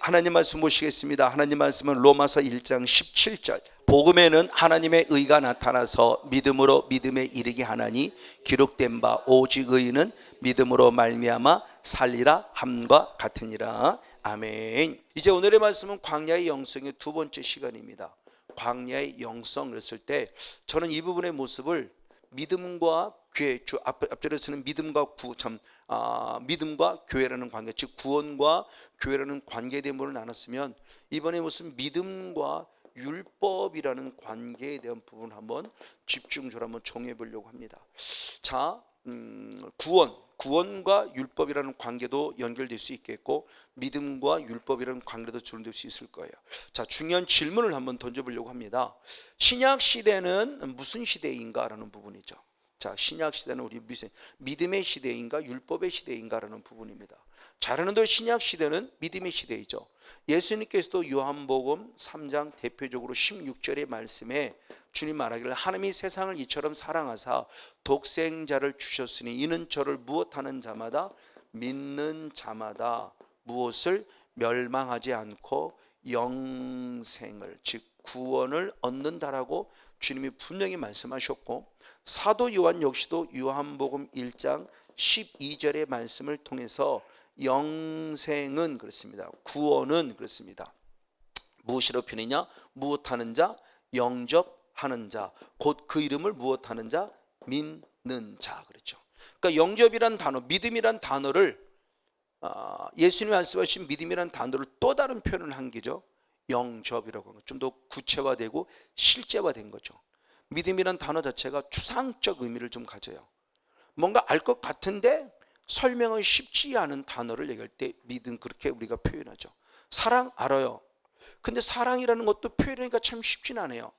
하나님 말씀 보시겠습니다. 하나님 말씀은 로마서 1장 17절. 복음에는 하나님의 의가 나타나서 믿음으로 믿음에 이르게 하나니 기록된 바 오직 의인은 믿음으로 말미암아 살리라 함과 같으니라. 아멘. 이제 오늘의 말씀은 광야의 영성의 두 번째 시간입니다. 광야의 영성 그랬을 때 저는 이 부분의 모습을 믿음과 교회, 앞절에서는 믿음과 교회라는 관계, 즉 구원과 교회라는 관계에 대한 부분을 나눴으면 이번에 무슨 믿음과 율법이라는 관계에 대한 부분을 한번 집중적으로 한번 정해 보려고 합니다. 자, 구원과 율법이라는 관계도 연결될 수 있겠고 믿음과 율법이라는 관계도 연결될 수 있을 거예요. 자, 중요한 질문을 한번 던져보려고 합니다. 신약 시대는 무슨 시대인가라는 부분이죠. 자, 신약 시대는 우리 믿음의 시대인가 율법의 시대인가라는 부분입니다. 자라는들 신약 시대는 믿음의 시대이죠. 예수님께서도 요한복음 3장 대표적으로 16절의 말씀에 주님 말하기를 하나님이 세상을 이처럼 사랑하사 독생자를 주셨으니 이는 저를 무엇하는 자마다 믿는 자마다 무엇을 멸망하지 않고 영생을 즉 구원을 얻는다라고 주님이 분명히 말씀하셨고 사도 요한 역시도 요한복음 1장 12절의 말씀을 통해서 영생은 그렇습니다. 구원은 그렇습니다. 무엇이로 표현이냐? 무엇하는 자, 영접하는 자, 곧 그 이름을 무엇하는 자, 믿는 자 그렇죠. 그러니까 영접이란 단어, 믿음이란 단어를 예수님이 말씀하신 믿음이란 단어를 또 다른 표현을 한 게죠. 영접이라고 하는 거. 좀 더 구체화되고 실제화된 거죠. 믿음이란 단어 자체가 추상적 의미를 좀 가져요. 뭔가 알 것 같은데 설명은 쉽지 않은 단어를 얘기할 때 믿음 그렇게 우리가 표현하죠. 사랑 알아요. 근데 사랑이라는 것도 표현하기가 참 쉽진 않아요.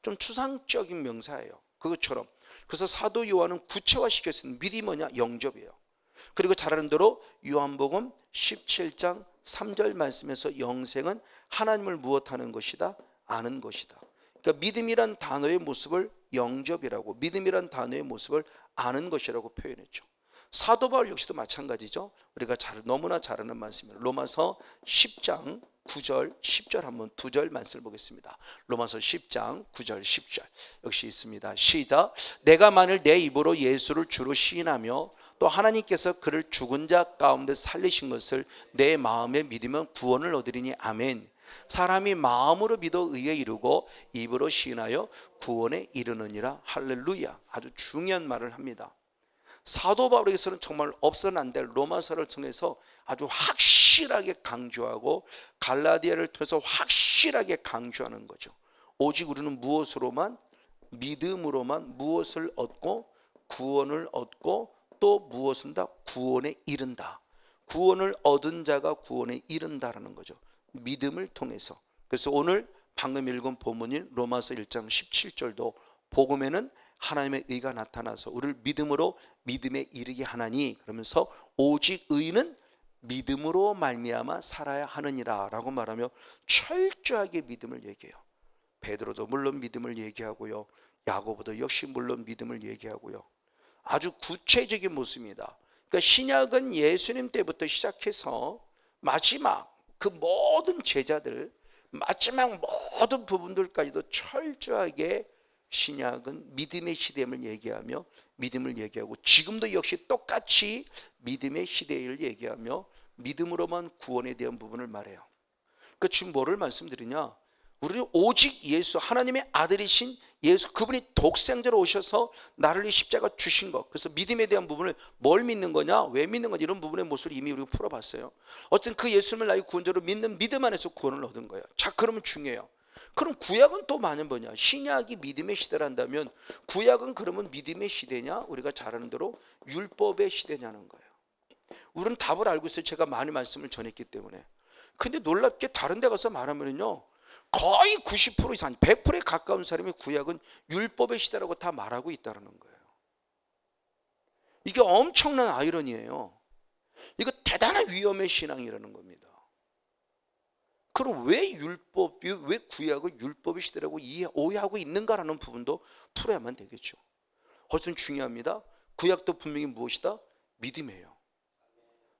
좀 추상적인 명사예요. 그것처럼. 그래서 사도 요한은 구체화시켰습니다. 믿음이 뭐냐? 영접이에요. 그리고 잘 아는 대로 요한복음 17장 3절 말씀에서 영생은 하나님을 무엇하는 것이다? 아는 것이다. 그러니까 믿음이란 단어의 모습을 영접이라고 믿음이란 단어의 모습을 아는 것이라고 표현했죠. 사도 바울 역시도 마찬가지죠. 우리가 너무나 잘 아는 말씀입니다. 로마서 10장 9절 10절 한번 두 절 말씀을 보겠습니다. 로마서 10장 9절 10절 역시 있습니다. 시작. 내가 만일 내 입으로 예수를 주로 시인하며 또 하나님께서 그를 죽은 자 가운데 살리신 것을 내 마음에 믿으면 구원을 얻으리니 아멘. 사람이 마음으로 믿어 의에 이르고 입으로 시인하여 구원에 이르느니라. 할렐루야. 아주 중요한 말을 합니다. 사도 바울에게서는 정말 없어는 안 될 로마서를 통해서 아주 확실하게 강조하고 갈라디아를 통해서 확실하게 강조하는 거죠. 오직 우리는 무엇으로만? 믿음으로만 무엇을 얻고 구원을 얻고 또 무엇은 다 구원에 이른다. 구원을 얻은 자가 구원에 이른다라는 거죠. 믿음을 통해서. 그래서 오늘 방금 읽은 본문인 로마서 1장 17절도 복음에는 하나님의 의가 나타나서 우리를 믿음으로 믿음에 이르게 하나니 그러면서 오직 의는 믿음으로 말미암아 살아야 하느니라 라고 말하며 철저하게 믿음을 얘기해요. 베드로도 물론 믿음을 얘기하고요. 야고보도 역시 물론 믿음을 얘기하고요. 아주 구체적인 모습입니다. 그러니까 신약은 예수님 때부터 시작해서 마지막 그 모든 제자들 마지막 모든 부분들까지도 철저하게 신약은 믿음의 시대임을 얘기하며 믿음을 얘기하고 지금도 역시 똑같이 믿음의 시대를 얘기하며 믿음으로만 구원에 대한 부분을 말해요. 그러니까 지금 뭐를 말씀드리냐? 우리는 오직 예수 하나님의 아들이신 예수 그분이 독생자로 오셔서 나를 이 십자가 주신 것. 그래서 믿음에 대한 부분을 뭘 믿는 거냐? 왜 믿는 거냐? 이런 부분의 모습을 이미 우리가 풀어봤어요. 어떤 그 예수님을 나의 구원자로 믿는 믿음 안에서 구원을 얻은 거예요. 자, 그러면 중요해요. 그럼 구약은 또 많은 뭐냐? 신약이 믿음의 시대란다면 구약은 그러면 믿음의 시대냐? 우리가 잘 아는 대로 율법의 시대냐는 거예요. 우리는 답을 알고 있어요. 제가 많이 말씀을 전했기 때문에. 근데 놀랍게 다른 데 가서 말하면요 거의 90% 이상 100%에 가까운 사람이 구약은 율법의 시대라고 다 말하고 있다는 거예요. 이게 엄청난 아이러니예요. 이거 대단한 위험의 신앙이라는 겁니다. 그럼 왜 구약을 율법의 시대라고 오해하고 있는가라는 부분도 풀어야만 되겠죠. 어쨌든 중요합니다. 구약도 분명히 무엇이다? 믿음이에요.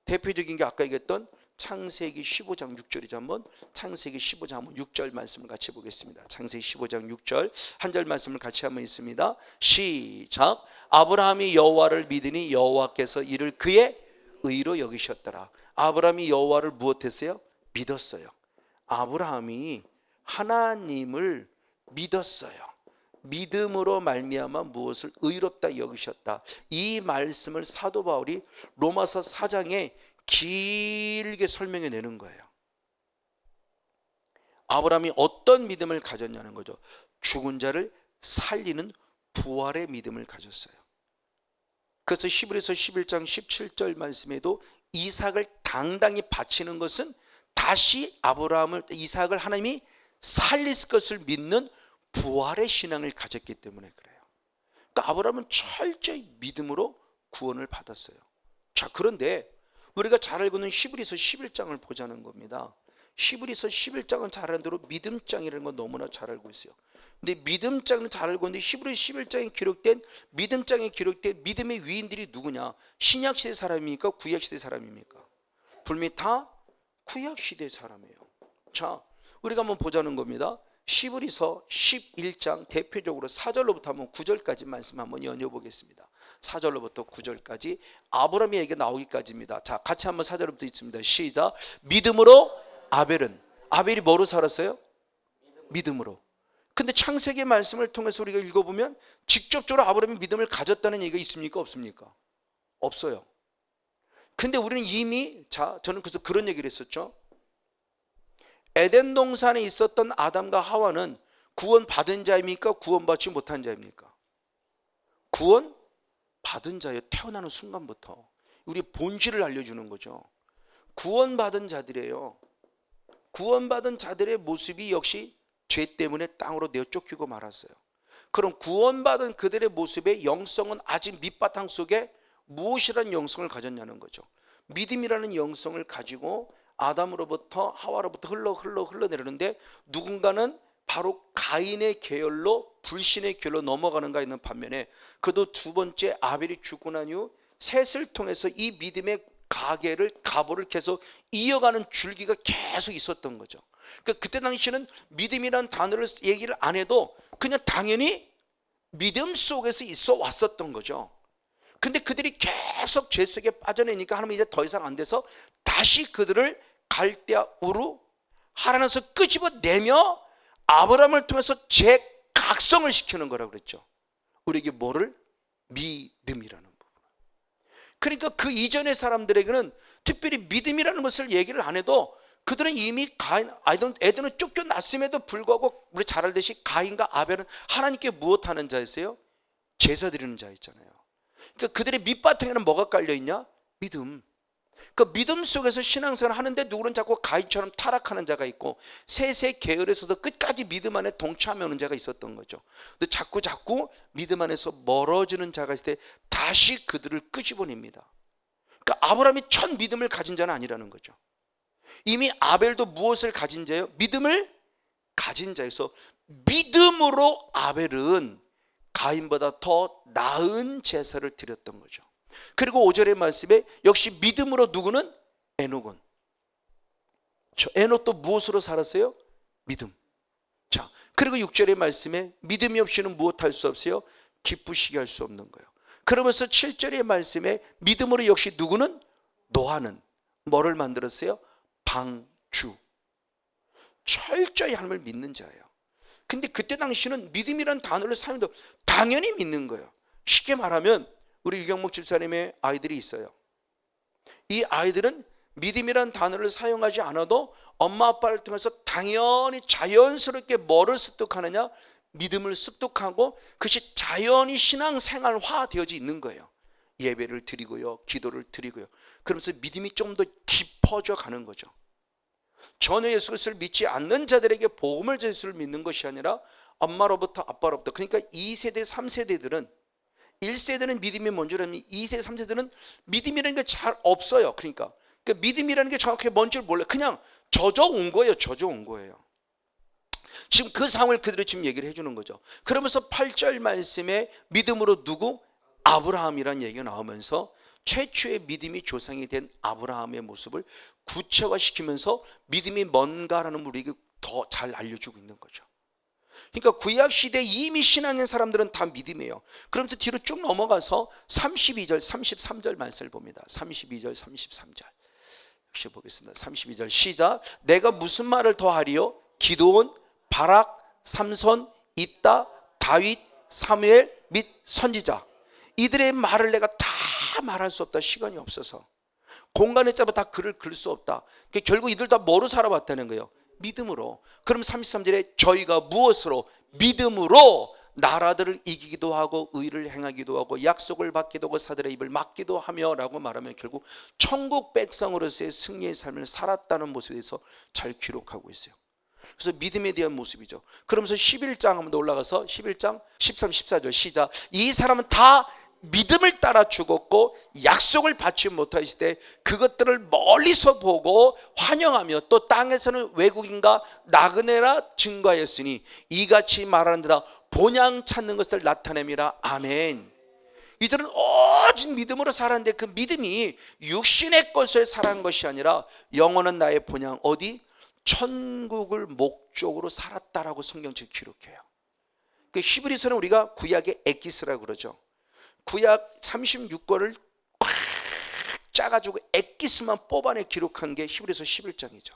대표적인 게 아까 얘기했던 창세기 15장 6절이죠. 한번 창세기 15장 한번 6절 말씀을 같이 보겠습니다. 창세기 15장 6절 한 절 말씀을 같이 한번 있습니다. 시작. 아브라함이 여호와를 믿으니 여호와께서 이를 그의 의로 여기셨더라. 아브라함이 여호와를 무엇했어요? 믿었어요. 아브라함이 하나님을 믿었어요. 믿음으로 말미암아 무엇을 의롭다 여기셨다. 이 말씀을 사도 바울이 로마서 4장에 길게 설명해 내는 거예요. 아브라함이 어떤 믿음을 가졌냐는 거죠. 죽은 자를 살리는 부활의 믿음을 가졌어요. 그래서 히브리서 11장 17절 말씀에도 이삭을 당당히 바치는 것은 다시 이삭을 하나님이 살릴 것을 믿는 부활의 신앙을 가졌기 때문에 그래요. 그러니까 아브라함은 철저히 믿음으로 구원을 받았어요. 자, 그런데 우리가 잘 알고 있는 히브리서 11장을 보자는 겁니다. 히브리서 11장은 잘 아는 대로 믿음장이라는 건 너무나 잘 알고 있어요. 근데 믿음장은 잘 알고 있는데 히브리서 11장에 기록된 믿음장에 기록된 믿음의 위인들이 누구냐? 신약시대 사람입니까? 구약시대 사람입니까? 분명히 다 구약시대 사람이에요. 자, 우리가 한번 보자는 겁니다. 히브리서 11장 대표적으로 4절로부터 한번 9절까지 말씀 한번 연여보겠습니다. 4절로부터 9절까지 아브라함의 얘기가 나오기까지입니다. 자, 같이 한번 4절부터 읽습니다. 시작. 믿음으로 아벨이 뭐로 살았어요? 믿음으로. 근데 창세기 말씀을 통해서 우리가 읽어보면 직접적으로 아브라함이 믿음을 가졌다는 얘기가 있습니까? 없습니까? 없어요. 근데 우리는 이미, 저는 그래서 그런 얘기를 했었죠. 에덴 동산에 있었던 아담과 하와는 구원받은 자입니까? 구원받지 못한 자입니까? 구원받은 자예요. 태어나는 순간부터 우리 본질을 알려주는 거죠. 구원받은 자들이에요. 구원받은 자들의 모습이 역시 죄 때문에 땅으로 내어 쫓기고 말았어요. 그럼 구원받은 그들의 모습의 영성은 아직 밑바탕 속에 무엇이라는 영성을 가졌냐는 거죠. 믿음이라는 영성을 가지고 아담으로부터 하와로부터 흘러내리는데 누군가는 바로 가인의 계열로 불신의 계열로 넘어가는가 있는 반면에 그도 두 번째 아벨이 죽고 난 이후 셋을 통해서 이 믿음의 가보를 계속 이어가는 줄기가 계속 있었던 거죠. 그러니까 그때 당시에는 믿음이라는 단어를 얘기를 안 해도 그냥 당연히 믿음 속에서 있어 왔었던 거죠. 근데 그들이 계속 죄 속에 빠져내니까 하나님은 이제 더 이상 안 돼서 다시 그들을 갈대아 우르 하란에서 끄집어내며 아브라함을 통해서 재각성을 시키는 거라고 그랬죠. 우리에게 뭐를? 믿음이라는 부분. 그러니까 그 이전의 사람들에게는 특별히 믿음이라는 것을 얘기를 안 해도 그들은 이미 에덴은 쫓겨났음에도 불구하고 우리 잘 알듯이 가인과 아벨은 하나님께 무엇하는 자였어요? 제사 드리는 자였잖아요. 그러니까 그들의 밑바탕에는 뭐가 깔려있냐? 믿음. 그 믿음 속에서 신앙생활을 하는데 누구는 자꾸 가인처럼 타락하는 자가 있고 셋의 계열에서도 끝까지 믿음 안에 동참하는 자가 있었던 거죠. 근데 자꾸 믿음 안에서 멀어지는 자가 있을 때 다시 그들을 끄집어냅니다. 그러니까 아브라함이 첫 믿음을 가진 자는 아니라는 거죠. 이미 아벨도 무엇을 가진 자예요? 믿음을 가진 자에서 믿음으로 아벨은 가인보다 더 나은 제사를 드렸던 거죠. 그리고 5절의 말씀에 역시 믿음으로 누구는? 에녹은. 에녹도 무엇으로 살았어요? 믿음. 자, 그리고 6절의 말씀에 믿음이 없이는 무엇할 수 없어요? 기쁘시게 할 수 없는 거예요. 그러면서 7절의 말씀에 믿음으로 역시 누구는? 노아는 뭐를 만들었어요? 방주. 철저히 하나님을 믿는 자예요. 근데 그때 당시는 믿음이라는 단어를 사용해도 당연히 믿는 거예요. 쉽게 말하면 우리 유경목 집사님의 아이들이 있어요. 이 아이들은 믿음이라는 단어를 사용하지 않아도 엄마 아빠를 통해서 당연히 자연스럽게 뭐를 습득하느냐? 믿음을 습득하고 그것이 자연히 신앙생활화 되어져 있는 거예요. 예배를 드리고요, 기도를 드리고요. 그러면서 믿음이 좀 더 깊어져 가는 거죠. 전혀 예수 그리스도를 믿지 않는 자들에게 복음을 예수를 믿는 것이 아니라 엄마로부터 아빠로부터, 그러니까 2세대 3세대들은 1세대는 믿음이 뭔지라면 2세대 3세대는 믿음이라는 게 잘 없어요. 그러니까 믿음이라는 게 정확히 뭔지를 몰라요. 그냥 젖어온 거예요. 젖어온 거예요. 지금 그 상황을 그대로 지금 얘기를 해주는 거죠. 그러면서 8절 말씀에 믿음으로 누구? 아브라함이라는 얘기가 나오면서 최초의 믿음이 조상이 된 아브라함의 모습을 구체화시키면서 믿음이 뭔가라는 우리에게 더 잘 알려주고 있는 거죠. 그러니까 구약 시대에 이미 신앙인 사람들은 다 믿음이에요. 그러면서 뒤로 쭉 넘어가서 32절 33절 말씀을 봅니다. 32절 33절 역시 보겠습니다. 32절 시작. 내가 무슨 말을 더하리요? 기드온, 바락, 삼손, 입다, 다윗, 사무엘 및 선지자, 이들의 말을 내가 다 말할 수 없다. 시간이 없어서 공간에 짜면 다 글을 글 수 없다. 결국 이들 다 뭐로 살아왔다는 거예요? 믿음으로. 그럼 33절에 저희가 무엇으로? 믿음으로 나라들을 이기기도 하고 의를 행하기도 하고 약속을 받기도 하고 사들의 입을 막기도 하며 라고 말하면 결국 천국 백성으로서의 승리의 삶을 살았다는 모습에 대해서 잘 기록하고 있어요. 그래서 믿음에 대한 모습이죠. 그러면서 11장 한번 더 올라가서 11장 13, 14절 시작. 이 사람은 다 믿음을 따라 죽었고 약속을 받지 못하실 때 그것들을 멀리서 보고 환영하며 또 땅에서는 외국인과 나그네라 증거하였으니 이같이 말하는 데다 본향 찾는 것을 나타내미라. 아멘. 이들은 오직 믿음으로 살았는데 그 믿음이 육신의 것을 살아간 것이 아니라 영원한 나의 본향 어디? 천국을 목적으로 살았다라고 성경책에 기록해요. 그 히브리서는 우리가 구약의 엑기스라고 그러죠. 구약 36권을 꽉 짜가지고 엑기스만 뽑아내 기록한 게 히브리서 11장이죠.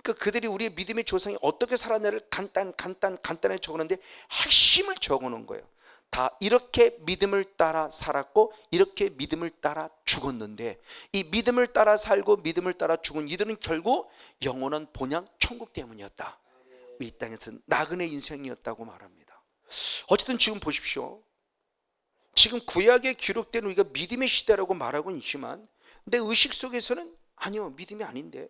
그러니까 그들이 우리의 믿음의 조상이 어떻게 살았냐를 간단하게 적어놓는데 핵심을 적어놓은 거예요. 다 이렇게 믿음을 따라 살았고 이렇게 믿음을 따라 죽었는데 이 믿음을 따라 살고 믿음을 따라 죽은 이들은 결국 영원한 본향 천국 때문이었다. 이 땅에서 나그네 인생이었다고 말합니다. 어쨌든 지금 보십시오. 지금 구약에 기록된 우리가 믿음의 시대라고 말하고는 있지만 내 의식 속에서는 아니요, 믿음이 아닌데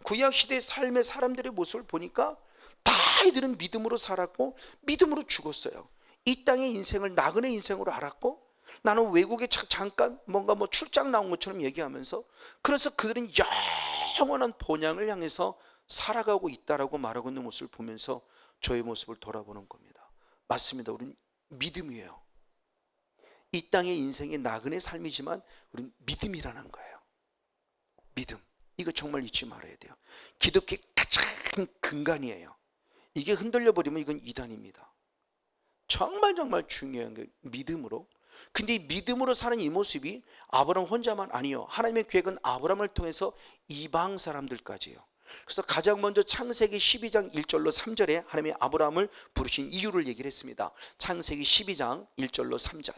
구약 시대의 삶의 사람들의 모습을 보니까 다 이들은 믿음으로 살았고 믿음으로 죽었어요. 이 땅의 인생을 나그네 인생으로 알았고 나는 외국에 잠깐 뭔가 출장 나온 것처럼 얘기하면서 그래서 그들은 영원한 본향을 향해서 살아가고 있다라고 말하고 있는 모습을 보면서 저의 모습을 돌아보는 겁니다. 맞습니다. 우리는 믿음이에요. 이 땅의 인생의 나그네 삶이지만 우리는 믿음이라는 거예요. 믿음. 이거 정말 잊지 말아야 돼요. 기독교의 가장 근간이에요. 이게 흔들려 버리면 이건 이단입니다. 정말 중요한 게 믿음으로. 근데 이 믿음으로 사는 이 모습이 아브라함 혼자만 아니요. 하나님의 계획은 아브라함을 통해서 이방 사람들까지예요. 그래서 가장 먼저 창세기 12장 1절로 3절에 하나님이 아브라함을 부르신 이유를 얘기를 했습니다. 창세기 12장 1절로 3절.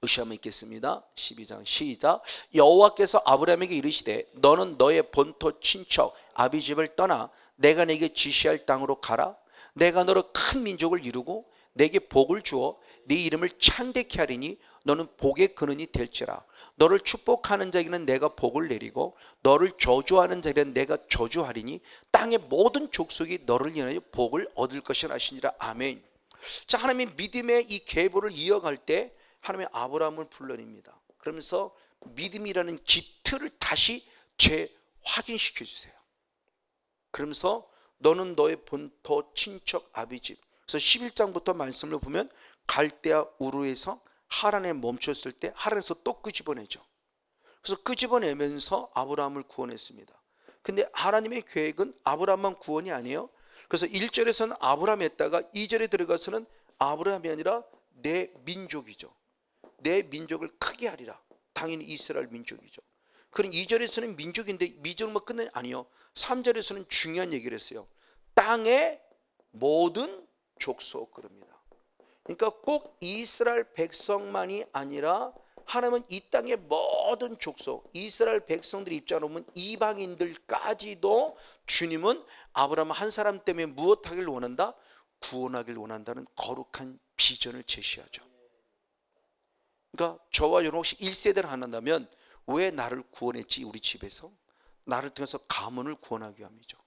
역시 한번 읽겠습니다. 12장 시작. 여호와께서 아브라함에게 이르시되 너는 너의 본토 친척 아비 집을 떠나 내가 네게 지시할 땅으로 가라. 내가 너로 큰 민족을 이루고 내게 복을 주어 네 이름을 창대케 하리니 너는 복의 근원이 될지라. 너를 축복하는 자에게는 내가 복을 내리고 너를 저주하는 자에게는 내가 저주하리니 땅의 모든 족속이 너를 인하여 복을 얻을 것이라 하시니라. 아멘. 자, 하나님의 믿음의 이 계보를 이어갈 때 하나님의 아브라함을 불러냅니다. 그러면서 믿음이라는 기틀을 다시 재확인시켜 주세요. 그러면서 너는 너의 본토 친척 아비집. 그래서 11장부터 말씀을 보면 갈대아 우르에서 하란에 멈췄을 때 하란에서 또 끄집어내죠. 그래서 끄집어내면서 아브라함을 구원했습니다. 근데 하나님의 계획은 아브라함만 구원이 아니에요. 그래서 1절에서는 아브라함 했다가 2절에 들어가서는 아브라함이 아니라 내 민족이죠. 내 민족을 크게 하리라. 당연히 이스라엘 민족이죠. 그럼 2절에서는 민족인데 민족만 끝내 아니요. 3절에서는 중요한 얘기를 했어요. 땅의 모든 족속 그럽니다. 그러니까 꼭 이스라엘 백성만이 아니라 하나님은 이 땅의 모든 족속, 이스라엘 백성들 입장으로 보면 이방인들까지도 주님은 아브라함 한 사람 때문에 무엇하길 원한다? 구원하길 원한다는 거룩한 비전을 제시하죠. 그러니까 저와 여러분 혹시 1세대를 안 한다면 왜 나를 구원했지? 우리 집에서 나를 통해서 가문을 구원하기 위함이죠.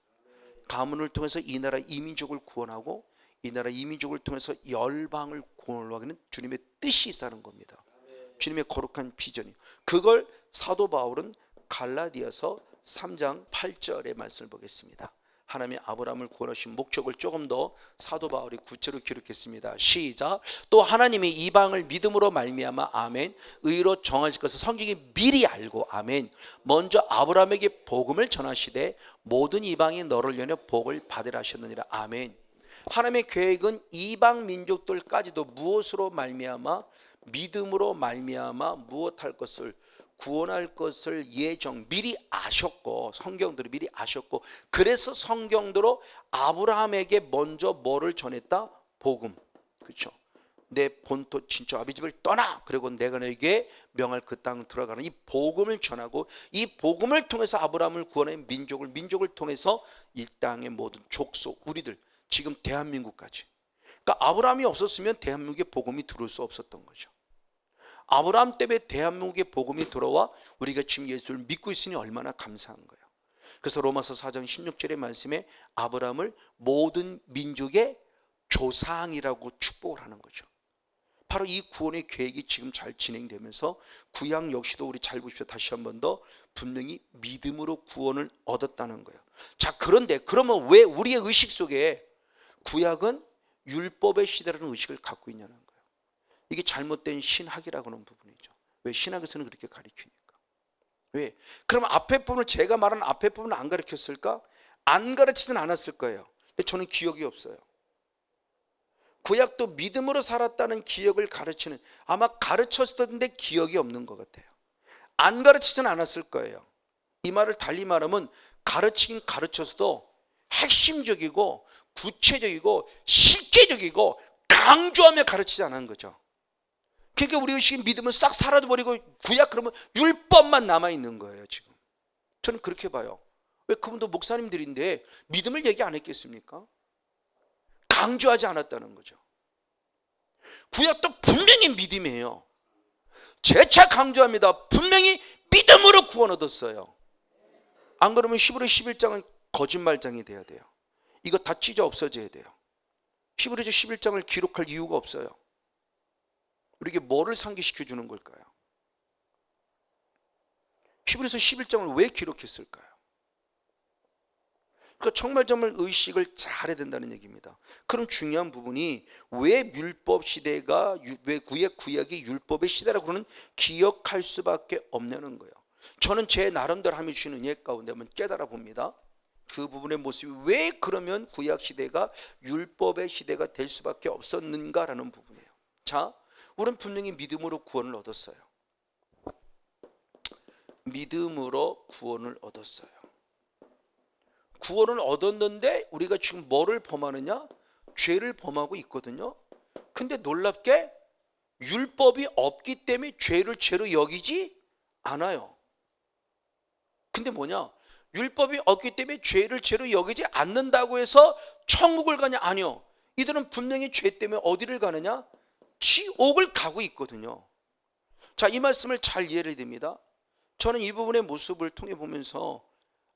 가문을 통해서 이 나라 이민족을 구원하고 이 나라 이민족을 통해서 열방을 구원하려고 하는 주님의 뜻이 있다는 겁니다. 주님의 거룩한 비전이. 그걸 사도 바울은 갈라디아서 3장 8절의 말씀을 보겠습니다. 하나님이 아브라함을 구원하신 목적을 조금 더 사도 바울이 구체로 기록했습니다. 시작. 또 하나님이 이방을 믿음으로 말미암아 아멘 의로 정하실 것을 성경이 미리 알고 아멘 먼저 아브라함에게 복음을 전하시되 모든 이방이 너를 위하여 복을 받으라 하셨느니라 아멘. 하나님의 계획은 이방 민족들까지도 무엇으로 말미암아 믿음으로 말미암아 무엇할 것을 구원할 것을 미리 아셨고 성경대로 미리 아셨고 그래서 성경대로 아브라함에게 먼저 뭐를 전했다? 복음. 그렇죠? 내 본토 친척 아비 집을 떠나 그리고 내가 너에게 명할 그 땅 들어가는 이 복음을 전하고 이 복음을 통해서 아브라함을 구원한 민족을 통해서 이 땅의 모든 족속 우리들 지금 대한민국까지 그러니까 아브라함이 없었으면 대한민국에 복음이 들어올 수 없었던 거죠. 아브라함 때문에 대한민국에 복음이 들어와 우리가 지금 예수를 믿고 있으니 얼마나 감사한 거예요. 그래서 로마서 4장 16절의 말씀에 아브라함을 모든 민족의 조상이라고 축복을 하는 거죠. 바로 이 구원의 계획이 지금 잘 진행되면서 구약 역시도 우리 잘 보십시오. 다시 한 번 더 분명히 믿음으로 구원을 얻었다는 거예요. 자, 그런데 그러면 왜 우리의 의식 속에 구약은 율법의 시대라는 의식을 갖고 있냐는 거예요. 이게 잘못된 신학이라고 하는 부분이죠. 왜 신학에서는 그렇게 가르치니까. 왜? 그럼 앞에 부분을 제가 말한 앞에 부분을 안 가르쳤을까? 안 가르치진 않았을 거예요. 근데 저는 기억이 없어요. 구약도 믿음으로 살았다는 기억을 가르치는 아마 가르쳤었는데 기억이 없는 것 같아요. 안 가르치진 않았을 거예요. 이 말을 달리 말하면 가르치긴 가르쳤어도 핵심적이고 구체적이고 실제적이고 강조하며 가르치지 않은 거죠. 그러니까 우리 의식의 믿음은 싹 사라져버리고 구약 그러면 율법만 남아있는 거예요. 지금 저는 그렇게 봐요. 왜? 그분도 목사님들인데 믿음을 얘기 안 했겠습니까? 강조하지 않았다는 거죠. 구약도 분명히 믿음이에요. 재차 강조합니다. 분명히 믿음으로 구원 얻었어요. 안 그러면 히브리 11장은 거짓말장이 돼야 돼요. 이거 다 찢어 없어져야 돼요. 히브리서 11장을 기록할 이유가 없어요. 우리에게 뭐를 상기시켜 주는 걸까요? 히브리서 11장을 왜 기록했을까요? 그러니까 정말 의식을 잘해야 된다는 얘기입니다. 그럼 중요한 부분이 왜 율법 시대가 왜 구약이 율법의 시대라고 그러는 기억할 수밖에 없냐는 거예요. 저는 제 나름대로 하며 주신 은혜 가운데 한번 깨달아 봅니다. 그 부분의 모습이 왜 그러면 구약 시대가 율법의 시대가 될 수밖에 없었는가라는 부분이에요. 자, 우리는 분명히 믿음으로 구원을 얻었어요. 믿음으로 구원을 얻었어요. 구원을 얻었는데 우리가 지금 뭐를 범하느냐? 죄를 범하고 있거든요. 근데 놀랍게 율법이 없기 때문에 죄를 죄로 여기지 않아요. 근데 뭐냐? 율법이 없기 때문에 죄를 죄로 여기지 않는다고 해서 천국을 가냐? 아니요. 이들은 분명히 죄 때문에 어디를 가느냐? 지옥을 가고 있거든요. 자, 이 말씀을 잘 이해해야 됩니다. 저는 이 부분의 모습을 통해 보면서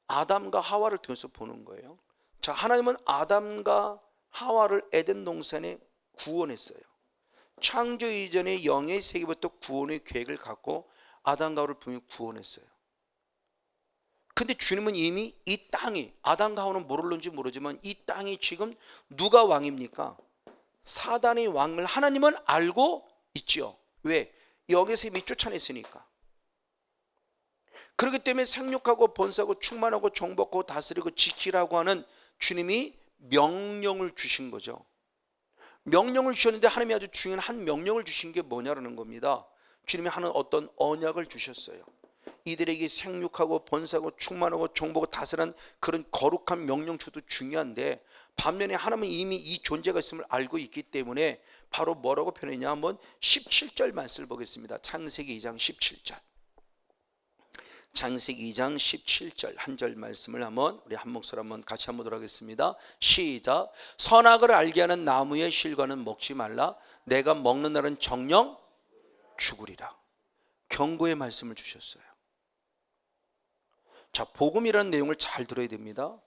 아담과 하와를 통해서 보는 거예요. 자, 하나님은 아담과 하와를 에덴 동산에 구원했어요. 창조 이전의 영의 세계부터 구원의 계획을 갖고 아담과 하와를 분명히 구원했어요. 근데 주님은 이미 이 땅이 아담과 하와는 모를는지 모르지만 이 땅이 지금 누가 왕입니까? 사단의 왕을 하나님은 알고 있지요. 왜? 영에서 이미 쫓아냈으니까. 그렇기 때문에 생육하고 번성하고 충만하고 정복하고 다스리고 지키라고 하는 주님이 명령을 주신 거죠. 명령을 주셨는데 하나님이 아주 중요한 한 명령을 주신 게 뭐냐라는 겁니다. 주님이 하는 어떤 언약을 주셨어요. 이들에게 생육하고 번성하고 충만하고 정복하고 다스리는 그런 거룩한 명령주도 중요한데 반면에 하나님은 이미 이 존재가 있음을 알고 있기 때문에 바로 뭐라고 표현했냐 한번 17절 말씀을 보겠습니다. 창세기 2장 17절. 창세기 2장 17절 한 절 말씀을 한번 우리 한 목소리 한번 같이 한번 보도록 하겠습니다. 시작. 선악을 알게 하는 나무의 실과는 먹지 말라. 내가 먹는 날은 정령 죽으리라. 경고의 말씀을 주셨어요. 자, 복음이라는 내용을 잘 들어야 됩니다.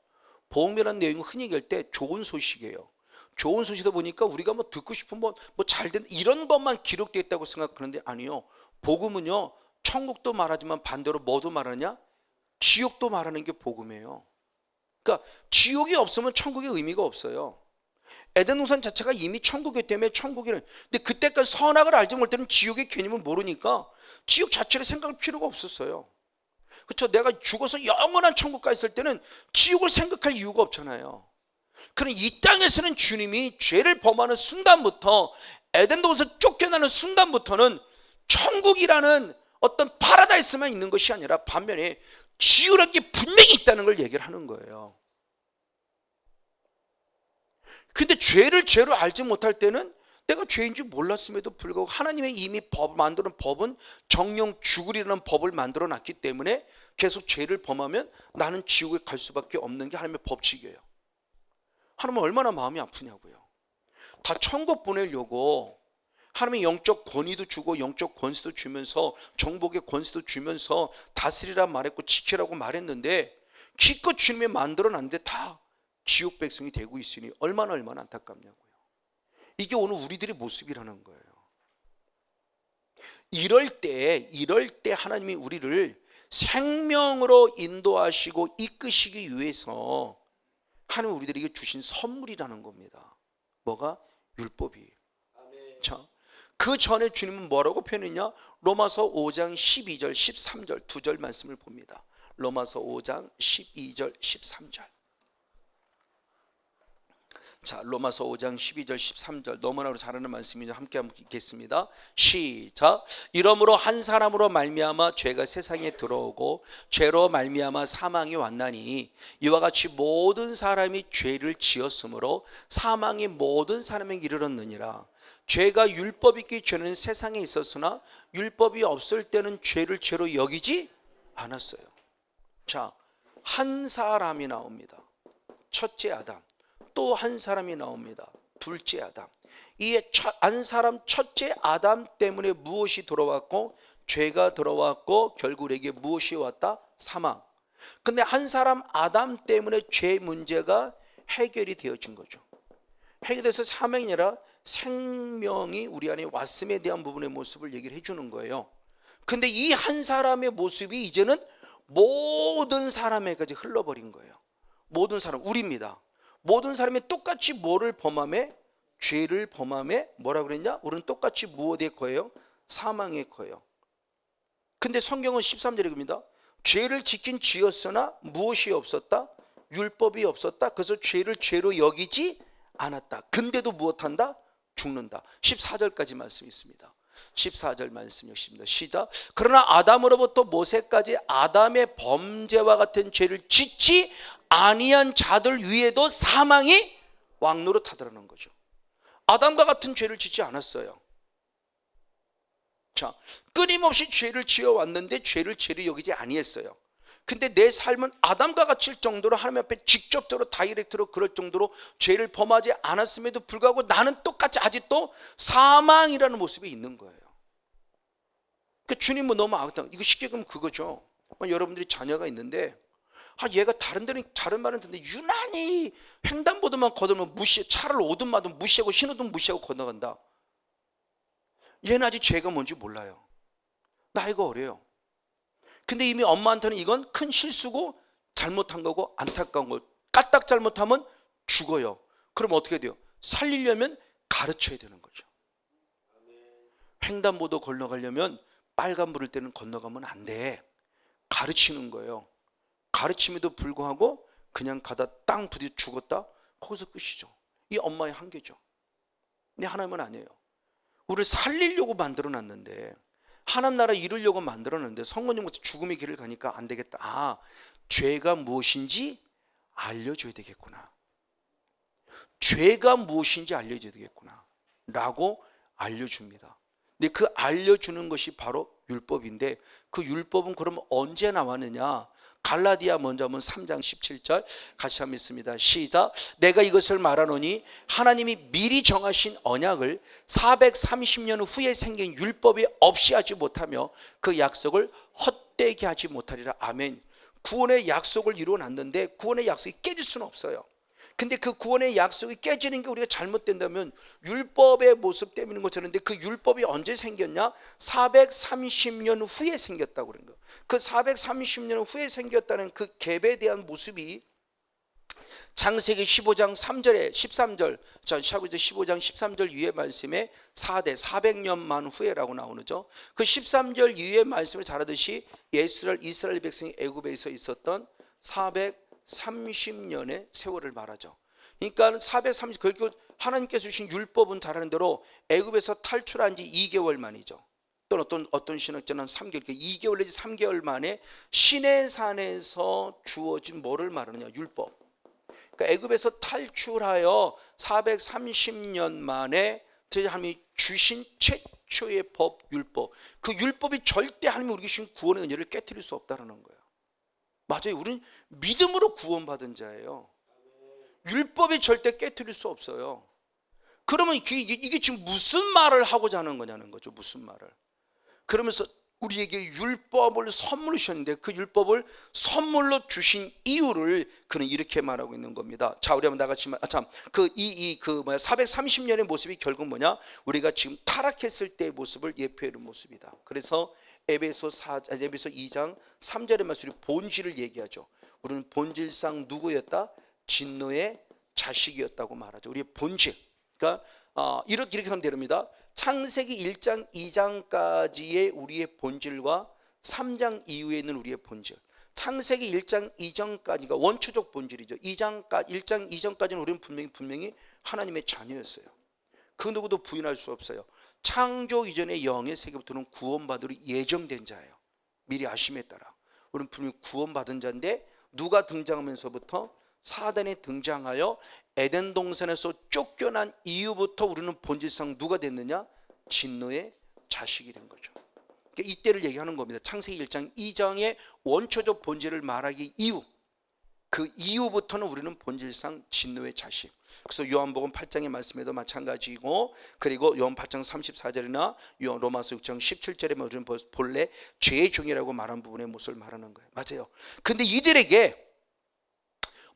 복음이라는 내용은 흔히 얘기할 때 좋은 소식이에요. 좋은 소식이다 보니까 우리가 뭐 듣고 싶은 뭐 잘된 이런 것만 기록되어 있다고 생각하는데 아니요. 복음은요. 천국도 말하지만 반대로 뭐도 말하냐? 지옥도 말하는 게 복음이에요. 그러니까 지옥이 없으면 천국의 의미가 없어요. 에덴 동산 자체가 이미 천국이기 때문에 천국이는, 근데 그때까지 선악을 알지 못할 때는 지옥의 개념을 모르니까 지옥 자체를 생각할 필요가 없었어요. 그렇죠? 내가 죽어서 영원한 천국 가 있을 때는 지옥을 생각할 이유가 없잖아요. 그럼 이 땅에서는 주님이 죄를 범하는 순간부터, 에덴 동산 쫓겨나는 순간부터는 천국이라는 어떤 파라다이스만 있는 것이 아니라 반면에 지옥이라는 게 분명히 있다는 걸 얘기를 하는 거예요. 근데 죄를 죄로 알지 못할 때는 내가 죄인 줄 몰랐음에도 불구하고 하나님의 이미 만드는 법은 정령 죽으리라는 법을 만들어 놨기 때문에 계속 죄를 범하면 나는 지옥에 갈 수밖에 없는 게 하나님의 법칙이에요. 하나님은 얼마나 마음이 아프냐고요. 다 천국 보내려고 하나님의 영적 권위도 주고 영적 권세도 주면서 정복의 권세도 주면서 다스리라 말했고 지키라고 말했는데 기껏 주님이 만들어놨는데 다 지옥 백성이 되고 있으니 얼마나 안타깝냐고요. 이게 오늘 우리들의 모습이라는 거예요. 이럴 때 하나님이 우리를 생명으로 인도하시고 이끄시기 위해서 하나님 우리들에게 주신 선물이라는 겁니다. 뭐가? 율법이. 자, 그 전에 주님은 뭐라고 표현했냐? 로마서 5장 12절 13절 두 절 말씀을 봅니다. 로마서 5장 12절 13절. 자, 로마서 5장 12절 13절 너무나 잘하는 말씀이죠. 함께 한번 읽겠습니다. 시작. 이러므로 한 사람으로 말미암아 죄가 세상에 들어오고 죄로 말미암아 사망이 왔나니 이와 같이 모든 사람이 죄를 지었으므로 사망이 모든 사람에게 이르렀느니라. 죄가 율법 있기 전에는 세상에 있었으나 율법이 없을 때는 죄를 죄로 여기지 않았어요. 자, 한 사람이 나옵니다. 첫째 아담. 또 한 사람이 나옵니다. 둘째 아담. 이 한 사람 첫째 아담 때문에 무엇이 들어왔고 죄가 들어왔고 결국 우리에게 무엇이 왔다? 사망. 근데 한 사람 아담 때문에 죄 문제가 해결이 되어진 거죠. 해결돼서 사망이 아니라 생명이 우리 안에 왔음에 대한 부분의 모습을 얘기를 해주는 거예요. 근데 이 한 사람의 모습이 이제는 모든 사람에까지 흘러버린 거예요. 모든 사람, 우리입니다. 모든 사람이 똑같이 뭐를 범함에? 죄를 범함에 뭐라 그랬냐? 우리는 똑같이 무엇의 거예요? 사망의 거예요. 근데 성경은 13절에 그럽니다. 죄를 지킨 지었으나 무엇이 없었다? 율법이 없었다. 그래서 죄를 죄로 여기지 않았다. 근데도 무엇한다? 죽는다. 14절까지 말씀이 있습니다. 14절 말씀 역시입니다. 시작. 그러나 아담으로부터 모세까지 아담의 범죄와 같은 죄를 짓지 아니한 자들 위에도 사망이 왕노릇하더라는 거죠. 아담과 같은 죄를 짓지 않았어요. 자, 끊임없이 죄를 지어왔는데 죄를 죄로 여기지 아니했어요. 근데 내 삶은 아담과 같을 정도로 하나님 앞에 직접적으로 다이렉트로 그럴 정도로 죄를 범하지 않았음에도 불구하고 나는 똑같이 아직도 사망이라는 모습이 있는 거예요. 그러니까 주님은 너무 아깝다. 이거 쉽게 그러면 그거죠. 여러분들이 자녀가 있는데 얘가 다른 데는 다른 말은 듣는데 유난히 횡단보도만 건너면 무시, 차를 오든 마든 무시하고 신호등 무시하고 건너간다. 얘는 아직 죄가 뭔지 몰라요. 나이가 어려요. 근데 이미 엄마한테는 이건 큰 실수고 잘못한 거고 안타까운 거. 까딱 잘못하면 죽어요. 그럼 어떻게 돼요? 살리려면 가르쳐야 되는 거죠. 횡단보도 건너가려면 빨간불일 때는 건너가면 안 돼. 가르치는 거예요. 가르침에도 불구하고 그냥 가다 땅 부딪혀 죽었다? 거기서 끝이죠. 이 엄마의 한계죠. 근데 하나님은 아니에요. 우리를 살리려고 만들어놨는데 하나님 나라 이루려고 만들어놨는데 성령님부터 죽음의 길을 가니까 안 되겠다. 아, 죄가 무엇인지 알려줘야 되겠구나. 죄가 무엇인지 알려줘야 되겠구나 라고 알려줍니다. 근데 그 알려주는 것이 바로 율법인데 그 율법은 그러면 언제 나왔느냐? 갈라디아 먼저 한번 3장 17절 같이 한번 읽습니다. 시작. 내가 이것을 말하노니 하나님이 미리 정하신 언약을 430년 후에 생긴 율법이 없이 하지 못하며 그 약속을 헛되게 하지 못하리라. 아멘. 구원의 약속을 이루어놨는데 구원의 약속이 깨질 수는 없어요. 근데 그 구원의 약속이 깨지는 게 우리가 잘못된다면 율법의 모습 때문인 것처럼, 그 율법이 언제 생겼냐? 430년 후에 생겼다고 그런 거예요. 그 430년 후에 생겼다는 그 갭에 대한 모습이 창세기 15장 3절에 13절, 창세기 15장 13절 위의 말씀에 4대 400년만 후에라고 나오죠. 그 13절 위의 말씀을 잘 하듯이 이스라엘 백성이 애굽에서 있었던 430년의 세월을 말하죠. 그러니까 430, 그리고 하나님께서 주신 율법은 잘 아는 대로 애굽에서 탈출한 지 2개월 만이죠. 또는 어떤 신학자는 3개월, 2개월 내지 3개월 만에 시내산에서 주어진 뭐를 말하느냐, 율법. 그러니까 애굽에서 탈출하여 430년 만에 하나님이 주신 최초의 법, 율법. 그 율법이 절대 하나님이 우리에게 주신 구원의 은혜를 깨트릴 수 없다는 거예요. 맞아요. 우리는 믿음으로 구원받은 자예요. 율법이 절대 깨트릴 수 없어요. 그러면 이게 지금 무슨 말을 하고자 하는 거냐는 거죠. 무슨 말을. 그러면서 우리에게 율법을 선물로 주셨는데 그 율법을 선물로 주신 이유를 그는 이렇게 말하고 있는 겁니다. 자, 우리 한번 나같이 430년의 모습이 결국 뭐냐? 우리가 지금 타락했을 때의 모습을 예표하는 모습이다. 그래서 에베소 2장 3절의 말씀이 본질을 얘기하죠. 우리는 본질상 누구였다? 진노의 자식이었다고 말하죠. 우리의 본질. 그러니까 이렇게 하면 됩니다. 창세기 1장 2장까지의 우리의 본질과 3장 이후에 있는 우리의 본질. 창세기 1장 이전까지가 원초적 본질이죠. 1장 이전까지는 우리는 분명히 하나님의 자녀였어요. 그 누구도 부인할 수 없어요. 창조 이전의 영의 세계부터는 구원받으러 예정된 자예요. 미리 아심에 따라 우리는 분명히 구원받은 자인데 누가 등장하면서부터 사단이 등장하여 에덴 동산에서 쫓겨난 이후부터 우리는 본질상 누가 됐느냐? 진노의 자식이 된 거죠. 그러니까 이때를 얘기하는 겁니다. 창세기 1장 2장의 원초적 본질을 말하기 이후, 그 이후부터는 우리는 본질상 진노의 자식. 그래서 요한복음 8장의 말씀에도 마찬가지고, 그리고 요한 8장 34절이나 로마서 6장 17절에 우리는 본래 죄의 종이라고 말한 부분의 모습을 말하는 거예요. 맞아요. 근데 이들에게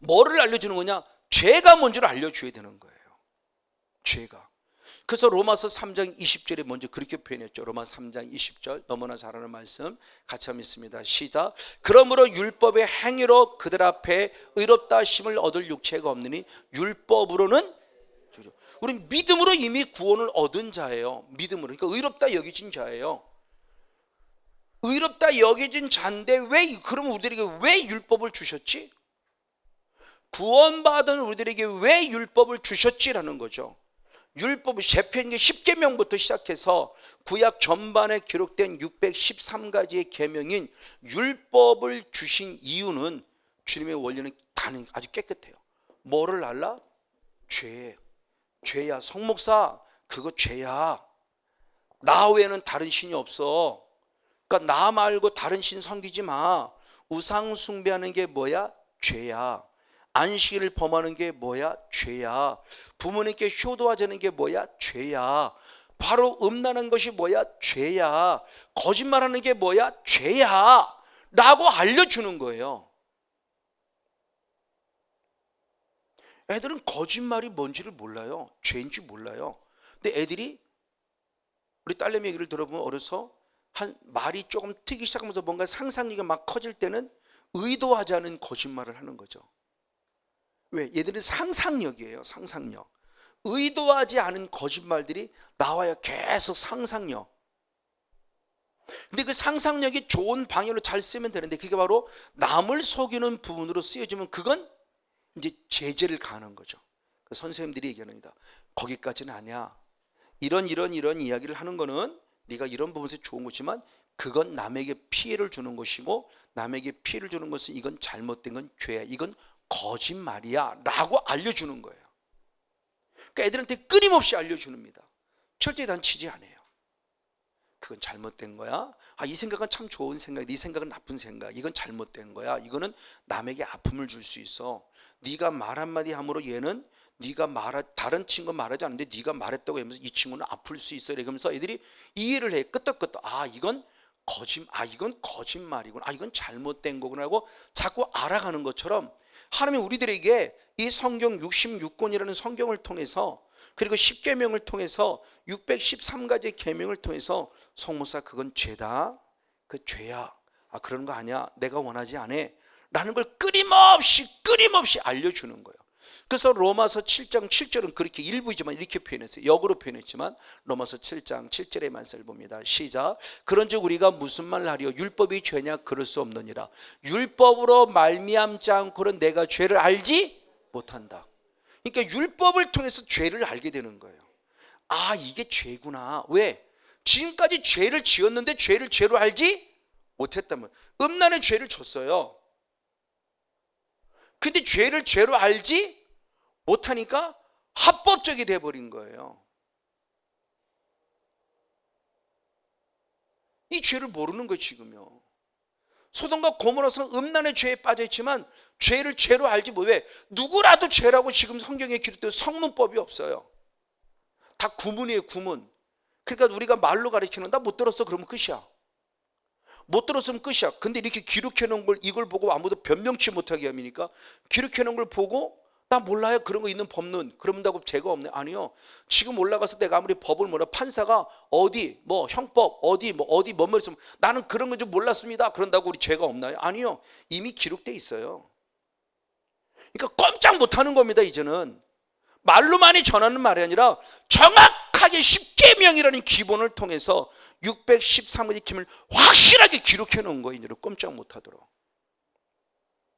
뭐를 알려주는 거냐? 죄가 뭔지를 알려줘야 되는 거예요. 죄가. 그래서 로마서 3장 20절에 먼저 그렇게 표현했죠. 로마서 3장 20절 너무나 잘 아는 말씀 같이 한번 읽습니다. 시작. 그러므로 율법의 행위로 그들 앞에 의롭다 하심을 얻을 육체가 없느니 율법으로는, 우리는 믿음으로 이미 구원을 얻은 자예요. 믿음으로. 그러니까 의롭다 여겨진 자예요. 의롭다 여겨진 자인데 그러면 우리들에게 왜 율법을 주셨지? 구원받은 우리들에게 왜 율법을 주셨지라는 거죠. 율법은 시편기 10계명부터 시작해서 구약 전반에 기록된 613가지의 계명인 율법을 주신 이유는 주님의 원리는 아주 깨끗해요. 뭐를 알라? 죄야. 성목사, 그거 죄야. 나 외에는 다른 신이 없어. 그러니까 나 말고 다른 신 섬기지 마. 우상 숭배하는 게 뭐야? 죄야. 안식일을 범하는 게 뭐야? 죄야. 부모님께 효도하자는 게 뭐야? 죄야. 바로 음란한 것이 뭐야? 죄야. 거짓말하는 게 뭐야? 죄야. 라고 알려주는 거예요. 애들은 거짓말이 뭔지를 몰라요. 죄인지 몰라요. 근데 애들이, 우리 딸내미 얘기를 들어보면 어려서 한 말이 조금 트기 시작하면서 뭔가 상상력이 막 커질 때는 의도하지 않은 거짓말을 하는 거죠. 왜? 얘들은 상상력이에요. 상상력. 의도하지 않은 거짓말들이 나와요. 계속 상상력. 근데 그 상상력이 좋은 방향으로 잘 쓰면 되는데 그게 바로 남을 속이는 부분으로 쓰여지면 그건 이제 제재를 가하는 거죠. 선생님들이 얘기합니다. 거기까지는 아니야. 이런 이야기를 하는 거는 네가 이런 부분에서 좋은 것이지만 그건 남에게 피해를 주는 것이고, 남에게 피해를 주는 것은 이건 잘못된 건 죄야. 이건 거짓말이야 라고 알려주는 거예요. 그러니까 애들한테 끊임없이 알려줍니다. 절대 단치지 않아요. 그건 잘못된 거야. 이 생각은 참 좋은 생각이야. 네 생각은 나쁜 생각. 이건 잘못된 거야. 이거는 남에게 아픔을 줄 수 있어. 네가 말 한마디 함으로 얘는 다른 친구 말하지 않는데 네가 말했다고 하면서 이 친구는 아플 수 있어. 이러면서 애들이 이해를 해. 끄떡끄떡. 이건 거짓말이구나. 이건 잘못된 거구나 하고 자꾸 알아가는 것처럼 하나님이 우리들에게 이 성경 66권이라는 성경을 통해서, 그리고 10계명을 통해서 613가지의 계명을 통해서 성목사 그건 죄다. 그 죄야. 그런 거 아니야. 내가 원하지 않아. 라는 걸 끊임없이 알려주는 거예요. 그래서 로마서 7장 7절은 그렇게 일부이지만 이렇게 표현했어요. 역으로 표현했지만 로마서 7장 7절의 말씀을 봅니다. 시작. 그런즉 우리가 무슨 말을 하리요? 율법이 죄냐? 그럴 수 없느니라. 율법으로 말미암지 않고는 내가 죄를 알지 못한다. 그러니까 율법을 통해서 죄를 알게 되는 거예요. 아, 이게 죄구나. 왜? 지금까지 죄를 지었는데 죄를 죄로 알지 못했다면, 음란의 죄를 졌어요. 근데 죄를 죄로 알지 못하니까 합법적이 돼버린 거예요. 이 죄를 모르는 거예요 지금요. 소돔과 고모라서는 음란의 죄에 빠져있지만 죄를 죄로 알지 못. 왜? 누구라도 죄라고 지금 성경에 기록된 성문법이 없어요. 다 구문이에요, 구문. 그러니까 우리가 말로 가르치는, 나 못 들었어 그러면 끝이야. 못 들었으면 끝이야. 근데 이렇게 기록해 놓은 걸, 이걸 보고 아무도 변명치 못하게 합니까? 기록해 놓은 걸 보고 나 몰라요 그런 거 있는 법론 그런다고 죄가 없네. 아니요. 지금 올라가서 내가 아무리 법을 몰라, 판사가 어디 뭐 형법 어디 뭐 있으면 나는 그런 거 좀 몰랐습니다 그런다고 우리 죄가 없나요? 아니요. 이미 기록돼 있어요. 그러니까 꼼짝 못하는 겁니다. 이제는 말로만이 전하는 말이 아니라 정확하게 십계명이라는 기본을 통해서 613가지 계명을 확실하게 기록해 놓은 거예요. 이제 꼼짝 못하도록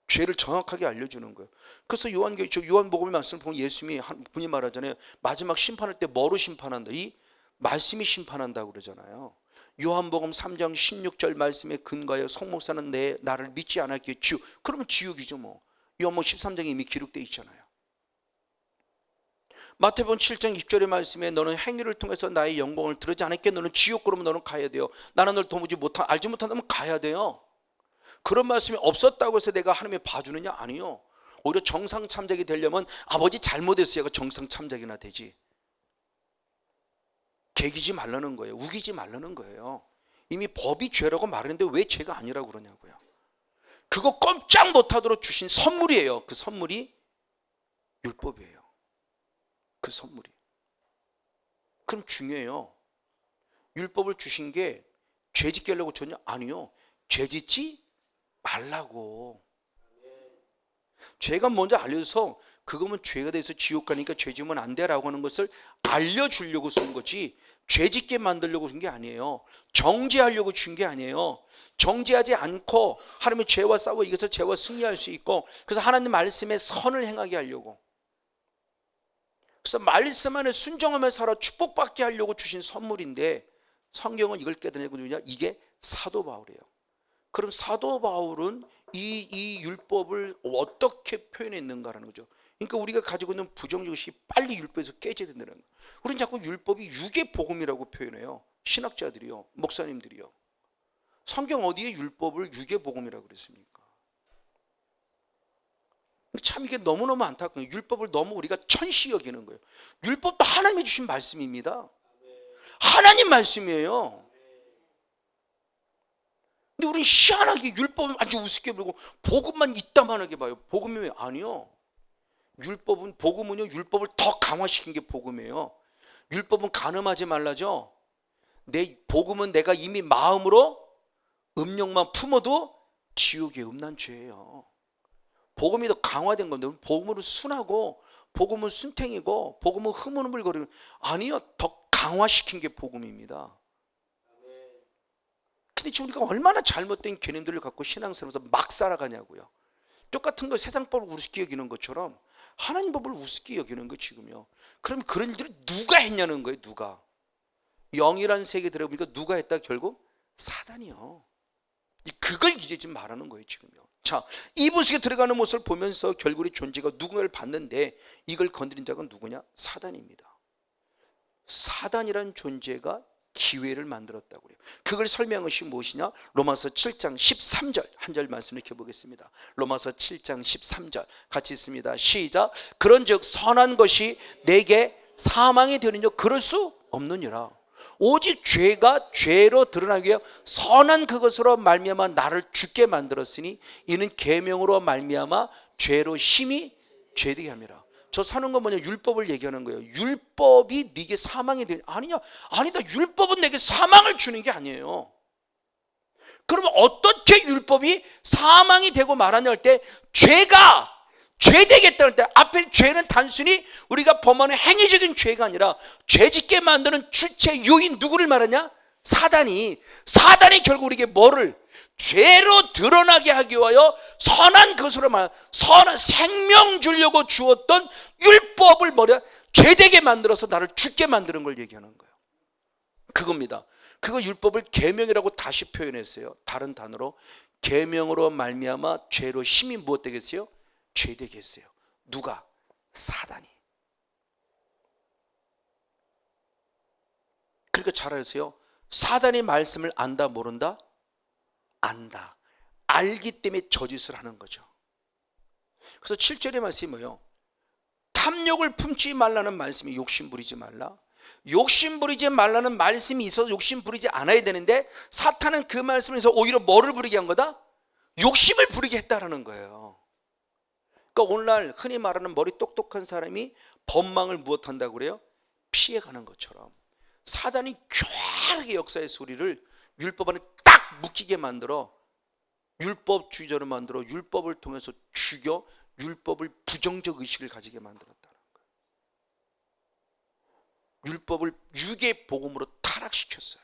죄를 정확하게 알려주는 거예요. 그래서 요한복음의 말씀을 보면 예수님이 한 분이 말하잖아요. 마지막 심판할 때 뭐로 심판한다? 이 말씀이 심판한다고 그러잖아요. 요한복음 3장 16절 말씀에 근거하여 송목사는 나를 믿지 않았기에 지옥. 그러면 지옥이죠 뭐. 요한복음 13장에 이미 기록되어 있잖아요. 마태복음 7장 20절의 말씀에 너는 행위를 통해서 나의 영광을 드러지 않았기에 너는 지옥. 그러면 너는 가야 돼요. 나는 널 도무지 알지 못한다면 가야 돼요. 그런 말씀이 없었다고 해서 내가 하나님의 봐주느냐? 아니요. 오히려 정상 참작이 되려면 아버지 잘못했어요. 정상 참작이나 되지. 개기지 말라는 거예요. 우기지 말라는 거예요. 이미 법이 죄라고 말했는데 왜 죄가 아니라고 그러냐고요. 그거 꼼짝 못하도록 주신 선물이에요. 그 선물이 율법이에요. 그 선물이. 그럼 중요해요. 율법을 주신 게 죄 짓게 하려고 줬냐? 아니요. 죄 짓지 말라고. 죄가 먼저 알려줘서 그거면 죄가 돼서 지옥 가니까 죄 지으면 안 돼라고 하는 것을 알려주려고 쓴 거지, 죄 짓게 만들려고 준 게 아니에요. 정죄하려고 준 게 아니에요. 정죄하지 않고 하나님의 죄와 싸워 이겨서 죄와 승리할 수 있고, 그래서 하나님 말씀에 선을 행하게 하려고, 그래서 말씀 안에 순종하며 살아 축복받게 하려고 주신 선물인데, 성경은 이걸 깨닫냐고 누구냐? 이게 사도 바울이에요. 그럼 사도 바울은 이 율법을 어떻게 표현했는가라는 거죠. 그러니까 우리가 가지고 있는 부정의식이 빨리 율법에서 깨져야 된다는 거예요. 우리는 자꾸 율법이 육의 복음이라고 표현해요. 신학자들이요, 목사님들이요. 성경 어디에 율법을 육의 복음이라고 그랬습니까? 참 이게 너무너무 안타까워요. 율법을 너무 우리가 천시 여기는 거예요. 율법도 하나님이 주신 말씀입니다. 하나님 말씀이에요. 근데 우리는 희한하게 율법을 아주 우습게 보고 복음만 이따만하게 봐요. 복음이 왜? 아니요. 복음은요, 율법을 더 강화시킨 게 복음이에요. 율법은 간음하지 말라죠. 복음은 내가 이미 마음으로 음욕만 품어도 지옥의 음란 죄예요. 복음이 더 강화된 건데, 복음으로 순하고 복음은 순탱이고 복음은 흐물흐물거리는, 아니요, 더 강화시킨 게 복음입니다. 근데 지금 우리가 얼마나 잘못된 개념들을 갖고 신앙생활에서 막 살아가냐고요. 똑같은 거 세상법을 우습게 여기는 것처럼 하나님 법을 우습게 여기는 거 지금요. 그럼 그런 일들을 누가 했냐는 거예요. 누가. 영이라는 세계 들어보니까 누가 했다? 결국 사단이요. 그걸 이제 지금 말하는 거예요 지금요. 자, 이분 속에 들어가는 모습을 보면서 결국 우리 존재가 누군가를 받는데, 이걸 건드린 자가 누구냐? 사단입니다. 사단이라는 존재가 기회를 만들었다고 그래요. 그걸 설명한 것이 무엇이냐? 로마서 7장 13절 한 절 말씀 읽혀보겠습니다. 로마서 7장 13절 같이 있습니다. 시작. 그런즉 선한 것이 내게 사망이 되느냐? 그럴 수 없느니라. 오직 죄가 죄로 드러나기 위해 선한 그것으로 말미암아 나를 죽게 만들었으니 이는 계명으로 말미암아 죄로 심히 죄되게 함이라. 저 사는 건 뭐냐? 율법을 얘기하는 거예요. 율법이 네게 사망이 되냐? 아니다. 율법은 내게 사망을 주는 게 아니에요. 그러면 어떻게 율법이 사망이 되고 말하냐 할 때, 죄가 죄 되겠다는 때 앞에 죄는 단순히 우리가 범하는 행위적인 죄가 아니라 죄 짓게 만드는 주체 요인 누구를 말하냐? 사단이 결국 우리에게 뭐를 죄로 드러나게 하기 위하여 선한 것으로 말 선한 생명 주려고 주었던 율법을 뭐냐? 죄되게 만들어서 나를 죽게 만드는 걸 얘기하는 거예요. 그겁니다. 그거 율법을 계명이라고 다시 표현했어요. 다른 단어로 계명으로 말미암아 죄로 힘이 무엇 되겠어요? 죄 되겠어요. 누가? 사단이. 그러니까 잘 아세요. 사단이 말씀을 안다 모른다? 안다. 알기 때문에 저짓을 하는 거죠. 그래서 7절의 말씀이 뭐예요? 탐욕을 품지 말라는 말씀이 욕심 부리지 말라. 욕심 부리지 말라는 말씀이 있어서 욕심 부리지 않아야 되는데 사탄은 그 말씀을 해서 오히려 뭐를 부리게 한 거다? 욕심을 부리게 했다라는 거예요. 그러니까 오늘날 흔히 말하는 머리 똑똑한 사람이 법망을 무엇한다고 그래요? 피해가는 것처럼 사단이 교활하게 역사의 소리를 율법 안에 딱 묶이게 만들어 율법주의자로 만들어 율법을 통해서 죽여 율법을 부정적 의식을 가지게 만들었다는 거예요. 율법을 유괴 복음으로 타락시켰어요.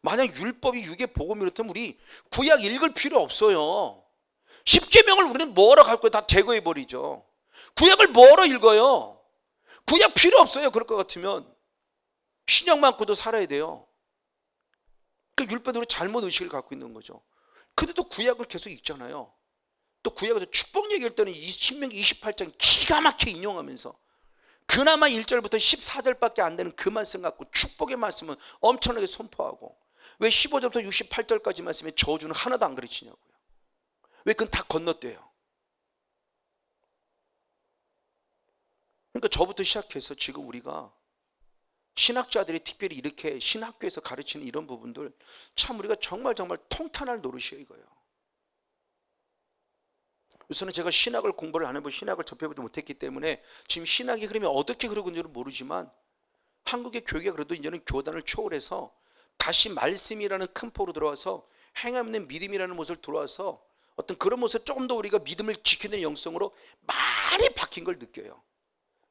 만약 율법이 유괴 복음이었다면 우리 구약 읽을 필요 없어요. 십계명을 우리는 뭐하러 갈 거예요? 다 제거해 버리죠. 구약을 뭐하러 읽어요? 구약 필요 없어요. 그럴 것 같으면 신약만 갖고도 살아야 돼요. 그러니까 율법으로 잘못 의식을 갖고 있는 거죠. 근데도 구약을 계속 읽잖아요. 또 구약에서 축복 얘기할 때는 신명기 28장 기가 막히게 인용하면서 그나마 1절부터 14절밖에 안 되는 그 말씀 갖고 축복의 말씀은 엄청나게 선포하고 왜 15절부터 68절까지 말씀에 저주는 하나도 안 가르치냐고요. 왜 그건 다 건너뛰어요. 그러니까 저부터 시작해서 지금 우리가 신학자들이 특별히 이렇게 신학교에서 가르치는 이런 부분들 참 우리가 정말 통탄할 노릇이에요. 이거예요. 우선은 제가 신학을 공부를 안 해보고 신학을 접해보지 못했기 때문에 지금 신학의 흐름이 어떻게 흐르고 있는지는 모르지만 한국의 교회가 그래도 이제는 교단을 초월해서 다시 말씀이라는 큰 포로 들어와서 행함 있는 믿음이라는 모습을 들어와서 어떤 그런 모습 조금 더 우리가 믿음을 지키는 영성으로 많이 바뀐 걸 느껴요.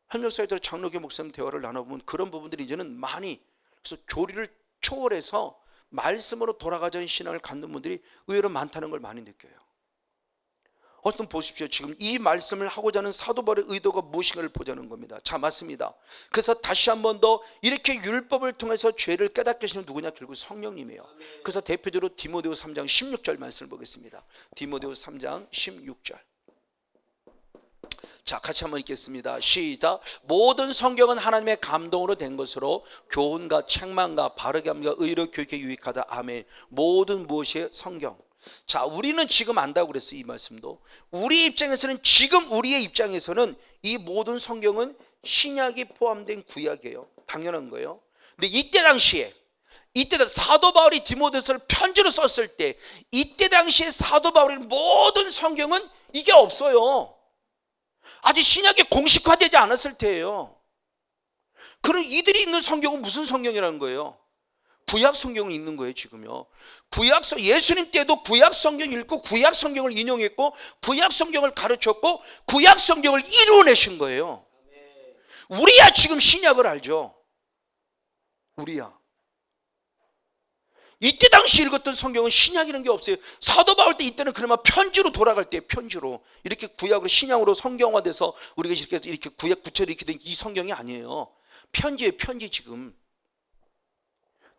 한역사회들 장로교 목사님 대화를 나눠보면 그런 부분들이 이제는 많이 그래서 교리를 초월해서 말씀으로 돌아가자는 신앙을 갖는 분들이 의외로 많다는 걸 많이 느껴요. 어떤 보십시오. 지금 이 말씀을 하고자 하는 사도 바울의 의도가 무엇인가를 보자는 겁니다. 자, 맞습니다. 그래서 다시 한 번 더 이렇게 율법을 통해서 죄를 깨닫게 하시는 누구냐? 결국 성령님이에요. 그래서 대표적으로 디모데후서 3장 16절 말씀을 보겠습니다. 디모데후서 3장 16절. 자, 같이 한번 읽겠습니다. 시작. 모든 성경은 하나님의 감동으로 된 것으로 교훈과 책망과 바르게 함과 의로 교육에 유익하다. 아멘. 모든 무엇이 성경. 자, 우리는 지금 안다고 그랬어요. 이 말씀도 우리 입장에서는 지금 우리의 입장에서는 이 모든 성경은 신약이 포함된 구약이에요. 당연한 거예요. 근데 이때 당시에 사도 바울이 디모데후서를 편지로 썼을 때 이때 당시에 사도 바울의 모든 성경은 이게 없어요. 아직 신약이 공식화되지 않았을 때예요. 그럼 이들이 있는 성경은 무슨 성경이라는 거예요? 구약 성경을 읽는 거예요. 지금요. 예수님 때도 구약 성경 읽고 구약 성경을 인용했고 구약 성경을 가르쳤고 구약 성경을 이루어내신 거예요. 우리야 지금 신약을 알죠. 우리야. 이때 당시 읽었던 성경은 신약이라는 게 없어요. 사도 바울 때 이때는 그나마 편지로 돌아갈 때 편지로 이렇게 구약으로 신약으로 성경화돼서 우리가 이렇게 구약 구체로 이렇게 된 이 성경이 아니에요. 편지예요. 편지. 지금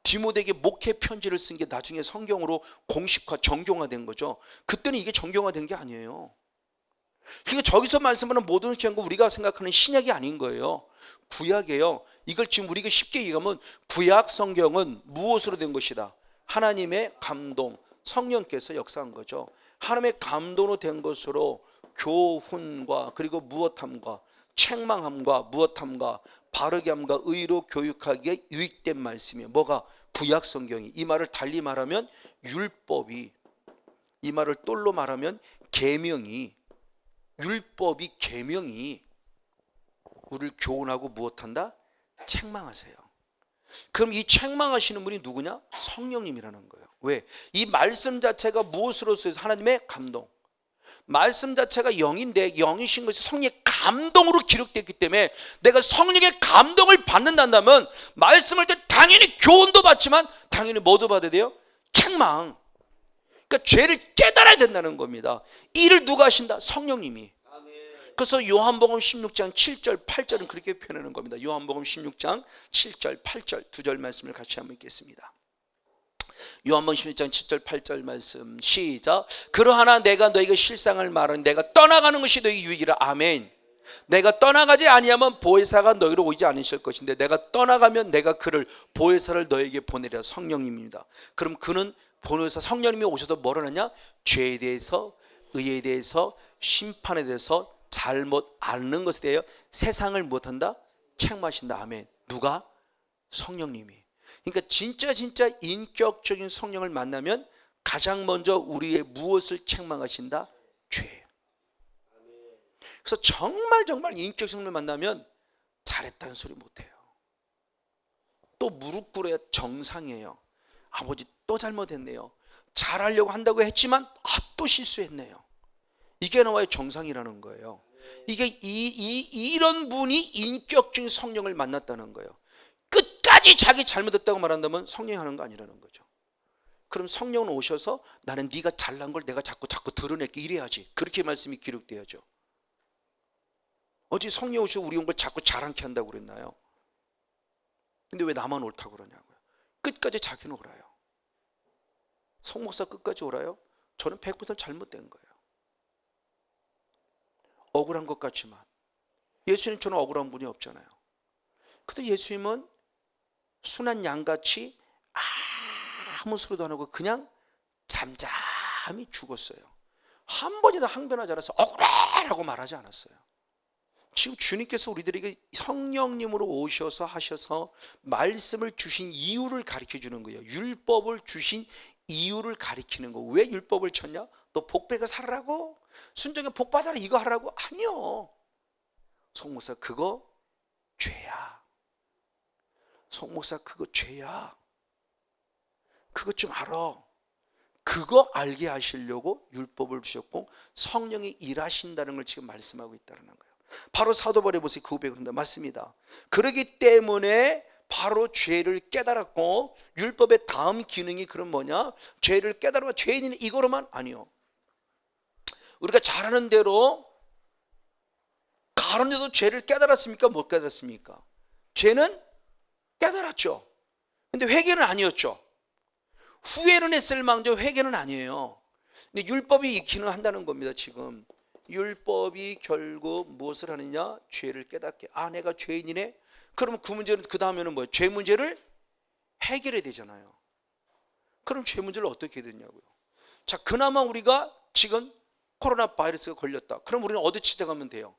디모데에게 목회 편지를 쓴 게 나중에 성경으로 공식화 정경화된 거죠. 그때는 이게 정경화된 게 아니에요. 그러니까 저기서 말씀하는 모든 신약은 우리가 생각하는 신약이 아닌 거예요. 구약이에요. 이걸 지금 우리가 쉽게 얘기하면 구약 성경은 무엇으로 된 것이다? 하나님의 감동, 성령께서 역사한 거죠. 하나님의 감동으로 된 것으로 교훈과 그리고 무엇함과 책망함과 무엇함과 바르게 함과 의로 교육하기에 유익된 말씀이에요. 뭐가? 구약 성경이. 이 말을 달리 말하면 율법이, 이 말을 똘로 말하면 계명이, 율법이 계명이 우리를 교훈하고 무엇한다? 책망하세요. 그럼 이 책망하시는 분이 누구냐? 성령님이라는 거예요. 왜? 이 말씀 자체가 무엇으로서 하나님의 감동. 말씀 자체가 영인데 영이신 것이 성령의 감동으로 기록되었기 때문에 내가 성령의 감동을 받는다면 말씀을 때 당연히 교훈도 받지만 당연히 뭐도 받아야 돼요? 책망. 그러니까 죄를 깨달아야 된다는 겁니다. 이를 누가 하신다? 성령님이. 그래서 요한복음 16장 7절 8절은 그렇게 표현하는 겁니다. 요한복음 16장 7절 8절 두 절 말씀을 같이 한번 읽겠습니다. 요한복음 16장 7절 8절 말씀 시작. 그러하나 내가 너에게 실상을 말하는 내가 떠나가는 것이 너에게 유익이라. 아멘. 내가 떠나가지 아니하면 보혜사가 너희로 오지 않으실 것인데 내가 떠나가면 내가 그를 보혜사를 너에게 보내리라. 성령님입니다. 그럼 그는 보혜사 성령님이 오셔서 뭐를 하냐? 죄에 대해서, 의에 대해서, 심판에 대해서 잘못 아는 것에 대하여 세상을 못한다? 책망하신다. 아멘. 누가? 성령님이. 그러니까 진짜 인격적인 성령을 만나면 가장 먼저 우리의 무엇을 책망하신다? 죄. 그래서 정말 인격적 성령을 만나면 잘했다는 소리 못해요. 또 무릎 꿇어야 정상이에요. 아버지 또 잘못했네요. 잘하려고 한다고 했지만 또 실수했네요. 이게 나와의 정상이라는 거예요. 이게 이런 분이 인격적인 성령을 만났다는 거예요. 끝까지 자기 잘못했다고 말한다면 성령이 하는 거 아니라는 거죠. 그럼 성령은 오셔서 나는 네가 잘난 걸 내가 자꾸 드러낼게 이래야지. 그렇게 말씀이 기록돼야죠. 어찌 성령 오셔서 우리 온 걸 자꾸 잘않게 한다고 그랬나요? 근데 왜 나만 옳다고 그러냐고요. 끝까지 자기는 옳아요. 성 목사 끝까지 옳아요? 저는 100% 잘못된 거예요. 억울한 것 같지만 예수님처럼 억울한 분이 없잖아요. 근데 예수님은 순한 양같이 아무 소리도 안 하고 그냥 잠잠히 죽었어요. 한 번이도 항변하지 않아서 억울해라고 말하지 않았어요. 지금 주님께서 우리들에게 성령님으로 오셔서 하셔서 말씀을 주신 이유를 가르쳐 주는 거예요. 율법을 주신 이유를 가리키는 거. 왜 율법을 쳤냐? 너 복배가 살라고? 순종에 복 받아라 이거 하라고? 아니요. 성목사 그거 죄야. 성목사 그거 죄야. 그것 좀 알아. 그거 알게 하시려고 율법을 주셨고 성령이 일하신다는 걸 지금 말씀하고 있다는 거예요. 바로 사도 바울의 모습이 그 후배 그런다. 맞습니다. 그렇기 때문에 바로 죄를 깨달았고 율법의 다음 기능이 그럼 뭐냐? 죄를 깨달으면 죄인은 이거로만 아니요. 우리가 잘하는 대로 가론유다도 죄를 깨달았습니까? 못 깨달았습니까? 죄는 깨달았죠. 근데 회개는 아니었죠. 후회는 했을 망정 회개는 아니에요. 근데 율법이 이 기능을 한다는 겁니다. 지금 율법이 결국 무엇을 하느냐? 죄를 깨닫게. 내가 죄인이네. 그러면 그 문제는 그 다음에는 뭐예요? 죄 문제를 해결해야 되잖아요. 그럼 죄 문제를 어떻게 해야 되냐고요. 자, 그나마 우리가 지금 코로나 바이러스가 걸렸다. 그럼 우리는 어디 치대가면 돼요?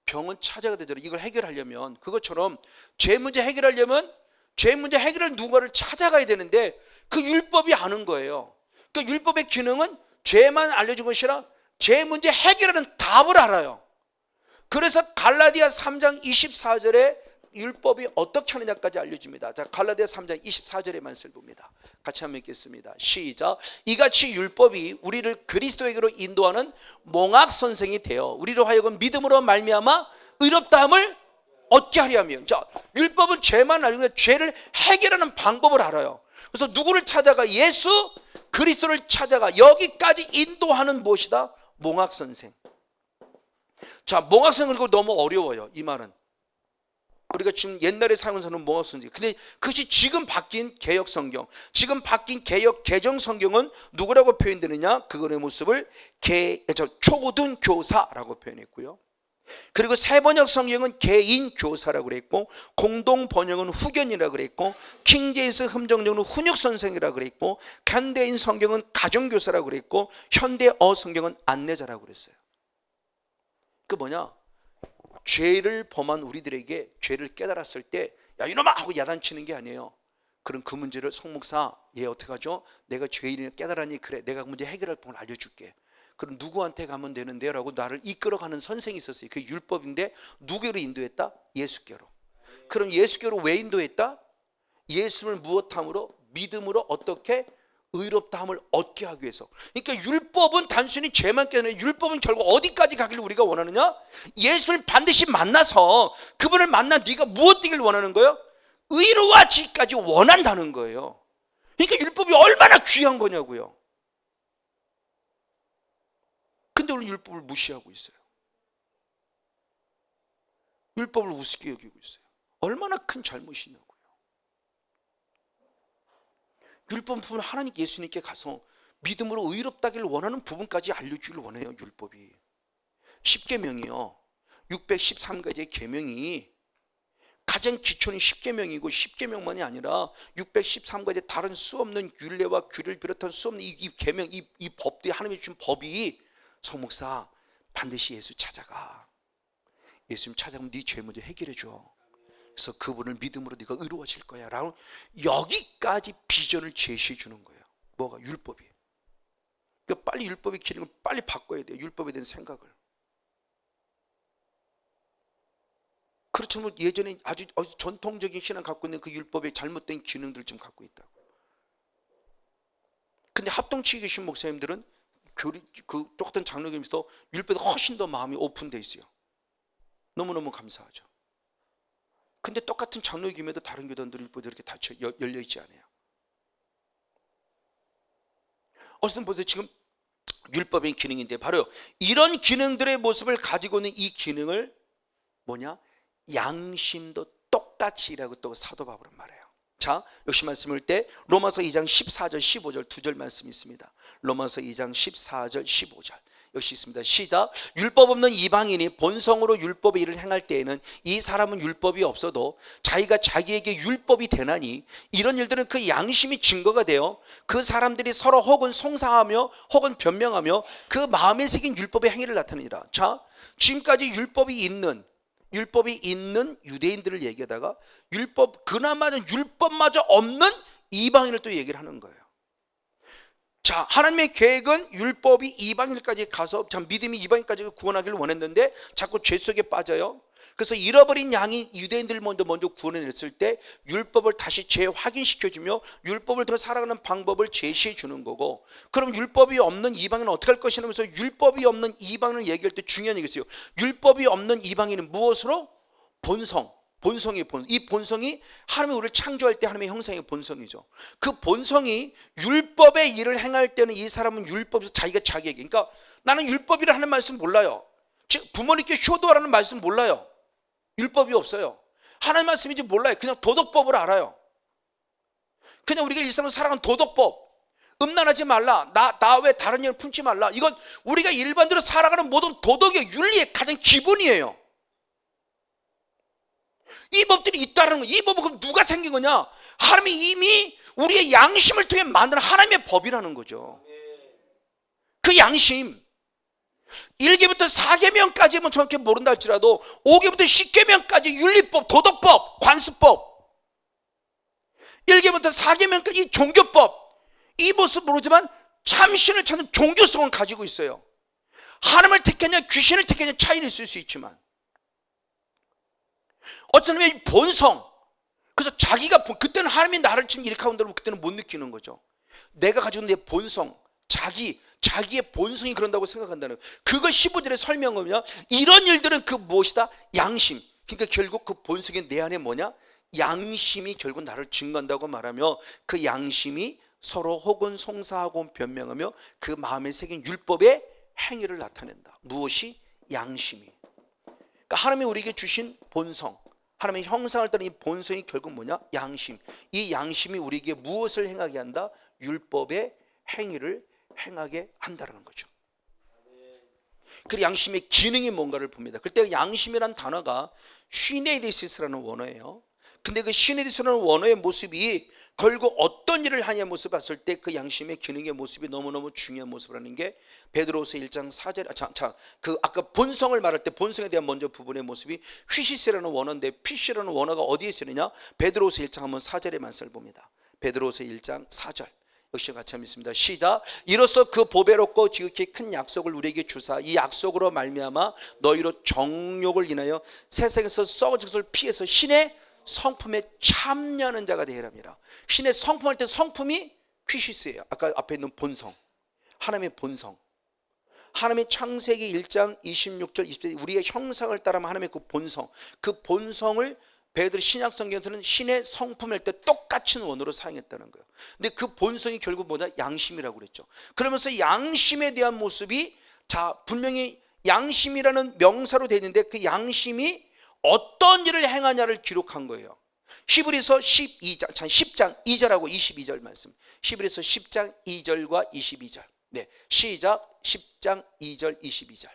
병원 찾아가 되잖아요. 이걸 해결하려면. 그것처럼 죄 문제 해결하려면 죄 문제 해결할 누군가를 찾아가야 되는데 그 율법이 아는 거예요. 그 율법의 기능은 죄만 알려준 것이 아니라 죄 문제 해결하는 답을 알아요. 그래서 갈라디아 3장 24절에 율법이 어떻게 하느냐까지 알려줍니다. 자, 갈라디아 3장 24절의 말씀을 봅니다. 같이 한번 읽겠습니다. 시작. 이같이 율법이 우리를 그리스도에게로 인도하는 몽학 선생이 되어 우리로 하여금 믿음으로 말미암아 의롭다함을 얻게 하려 하며. 자, 율법은 죄만 알고 죄를 해결하는 방법을 알아요. 그래서 누구를 찾아가? 예수 그리스도를 찾아가 여기까지 인도하는 무엇이다? 몽학 선생. 자, 몽학 선생 그리고 너무 어려워요. 이 말은 우리가 지금 옛날에 사용하는 몽학 선생. 근데 그것이 지금 바뀐 개역 성경, 지금 바뀐 개역 개정 성경은 누구라고 표현되느냐? 그거의 모습을 초등 교사라고 표현했고요. 그리고 세번역 성경은 개인 교사라고 그랬고, 공동 번역은 후견이라고 그랬고, 킹제임스 흠정역은 훈육 선생이라고 그랬고, 현대인 성경은 가정 교사라고 그랬고, 현대어 성경은 안내자라고 그랬어요. 그 뭐냐? 죄를 범한 우리들에게 죄를 깨달았을 때 야 이놈아 하고 야단치는 게 아니에요. 그럼 그 문제를 성목사 얘 어떻게 하죠? 내가 죄인을 깨달았니? 그래 내가 그 문제 해결할 방법을 알려줄게. 그럼 누구한테 가면 되는데요? 라고 나를 이끌어가는 선생이 있었어요. 그게 율법인데 누구로 인도했다? 예수께로. 그럼 예수께로 왜 인도했다? 예수를 무엇함으로? 믿음으로 어떻게? 의롭다함을 얻게 하기 위해서. 그러니까 율법은 단순히 죄만 깨는, 율법은 결국 어디까지 가기를 우리가 원하느냐? 예수를 반드시 만나서 그분을 만난 네가 무엇 되길 원하는 거예요? 의로워지기까지 원한다는 거예요. 그러니까 율법이 얼마나 귀한 거냐고요. 근데 우리 율법을 무시하고 있어요. 율법을 우습게 여기고 있어요. 얼마나 큰 잘못이냐고요. 율법 부분 하나님 예수님께 가서 믿음으로 의롭다기를 원하는 부분까지 알려주기를 원해요. 율법이 10계명이요 613가지의 계명이 가장 기초는 10계명이고 10계명만이 아니라 613가지 다른 수 없는 율례와 규를 비롯한 수 없는 이 계명, 이 법들이 하나님이 주신 법이, 성목사 반드시 예수 찾아가. 예수님 찾아가면 네 죄 문제 해결해 줘. 그래서 그분을 믿음으로 네가 의로워질 거야 라고 여기까지 비전을 제시해 주는 거예요. 뭐가? 율법이. 그러니까 빨리 율법의 기능을 빨리 바꿔야 돼요. 율법에 대한 생각을. 그렇지만 예전에 아주 전통적인 신앙 갖고 있는 그 율법의 잘못된 기능들 좀 갖고 있다고. 근데 합동치에 계신 목사님들은 그 똑같은 장로교에서 율법에 훨씬 더 마음이 오픈되어 있어요. 너무너무 감사하죠. 근데 똑같은 장로교임에도 다른 교단들이 율법에 이렇게 닫혀 열려 있지 않아요. 어쨌든 보세요. 지금 율법의 기능인데 바로 이런 기능들의 모습을 가지고 있는 이 기능을 뭐냐? 양심도 똑같이 일하고 또 사도 바울은 말해요. 자, 역시 말씀을 때 로마서 2장 14절 15절 두 절 말씀이 있습니다. 로마서 2장 14절 15절 역시 있습니다. 시작. 율법 없는 이방인이 본성으로 율법의 일을 행할 때에는 이 사람은 율법이 없어도 자기가 자기에게 율법이 되나니 이런 일들은 그 양심이 증거가 되어 그 사람들이 서로 혹은 송사하며 혹은 변명하며 그 마음에 새긴 율법의 행위를 나타내니라. 자, 지금까지 율법이 있는 유대인들을 얘기하다가 그나마는 율법마저 없는 이방인을 또 얘기를 하는 거예요. 자, 하나님의 계획은 율법이 이방인까지 가서 참 믿음이 이방인까지 구원하기를 원했는데 자꾸 죄 속에 빠져요. 그래서 잃어버린 양이 유대인들 먼저 구원해냈을 때 율법을 다시 재확인시켜주며 율법을 들어 살아가는 방법을 제시해 주는 거고, 그럼 율법이 없는 이방인은 어떻게 할 것이냐 면서 율법이 없는 이방인을 얘기할 때 중요한 얘기가 있어요. 율법이 없는 이방인은 무엇으로? 이 본성이 하나님이 우리를 창조할 때 하나님의 형상의 본성이죠. 그 본성이 율법의 일을 행할 때는 이 사람은 율법에서 자기가 자기에게, 그러니까 나는 율법이라 하는 말씀 몰라요. 즉 부모님께 효도하라는 말씀 몰라요. 율법이 없어요. 하나님 말씀인지 몰라요. 그냥 도덕법을 알아요. 그냥 우리가 일상으로 살아가는 도덕법, 음란하지 말라, 나 외 다른 여인 품지 말라, 이건 우리가 일반적으로 살아가는 모든 도덕의 윤리의 가장 기본이에요. 이 법들이 있다는 거예요. 이 법은 그럼 누가 생긴 거냐? 하나님이 이미 우리의 양심을 통해 만든 하나님의 법이라는 거죠. 그 양심 1계부터 4계명까지는 정확히 모른다 할지라도 5계부터 10계명까지 윤리법, 도덕법, 관습법, 1계부터 4계명까지 종교법, 이 모습 모르지만 참신을 찾는 종교성은 가지고 있어요. 하나님을 택했냐 귀신을 택했냐 차이는 있을 수 있지만 어떤 의미의 본성, 그래서 자기가 그때는 하나님이 나를 지금 이렇게 한다고 그때는 못 느끼는 거죠. 내가 가지고 있는 내 본성, 자기의 본성이 그런다고 생각한다는, 그걸 15절에 설명하면 이런 일들은 그 무엇이다? 양심. 그러니까 결국 그 본성이 내 안에 뭐냐? 양심이 결국 나를 증거한다고 말하며 그 양심이 서로 혹은 송사하고 변명하며 그 마음에 새긴 율법의 행위를 나타낸다. 무엇이? 양심이. 그러니까 하나님이 우리에게 주신 본성, 하나님의 형상을 따른 이 본성이 결국 뭐냐? 양심. 이 양심이 우리에게 무엇을 행하게 한다? 율법의 행위를 행하게 한다는 거죠. 그 양심의 기능이 뭔가를 봅니다. 그때 양심이란 단어가 시네디시스라는 원어예요. 근데 그 시네디스라는 원어의 모습이 결국 어떤 일을 하냐의 모습을 봤을 때 그 양심의 기능의 모습이 너무너무 중요한 모습이라는 게 베드로서 1장 4절, 그 아까 본성을 말할 때 본성에 대한 먼저 부분의 모습이 휘시스라는 원어인데, 피시라는 원어가 어디에 쓰느냐? 베드로서 1장 한번 4절의 말씀을 봅니다. 베드로서 1장 4절 역시 같이 한번 있습니다. 시작. 이로써 그 보배롭고 지극히 큰 약속을 우리에게 주사 이 약속으로 말미암아 너희로 정욕을 인하여 세상에서 썩어질 것을 피해서 신의 성품에 참여하는 자가 되리라. 신의 성품할 때 성품이 퀴시스예요. 아까 앞에 있는 본성, 하나님의 본성. 하나님의 창세기 1장 26절 20절 우리의 형상을 따르면 하나님의 그 본성을 베드로 신약 성경에서는 신의 성품일 때 똑같은 원어로 사용했다는 거예요. 근데 그 본성이 결국 뭐냐? 양심이라고 그랬죠. 그러면서 양심에 대한 모습이 분명히 양심이라는 명사로 되어 있는데 그 양심이 어떤 일을 행하냐를 기록한 거예요. 히브리서 10장 2절하고 22절 말씀. 히브리서 10장 2절과 22절. 네, 시작. 10장 2절 22절.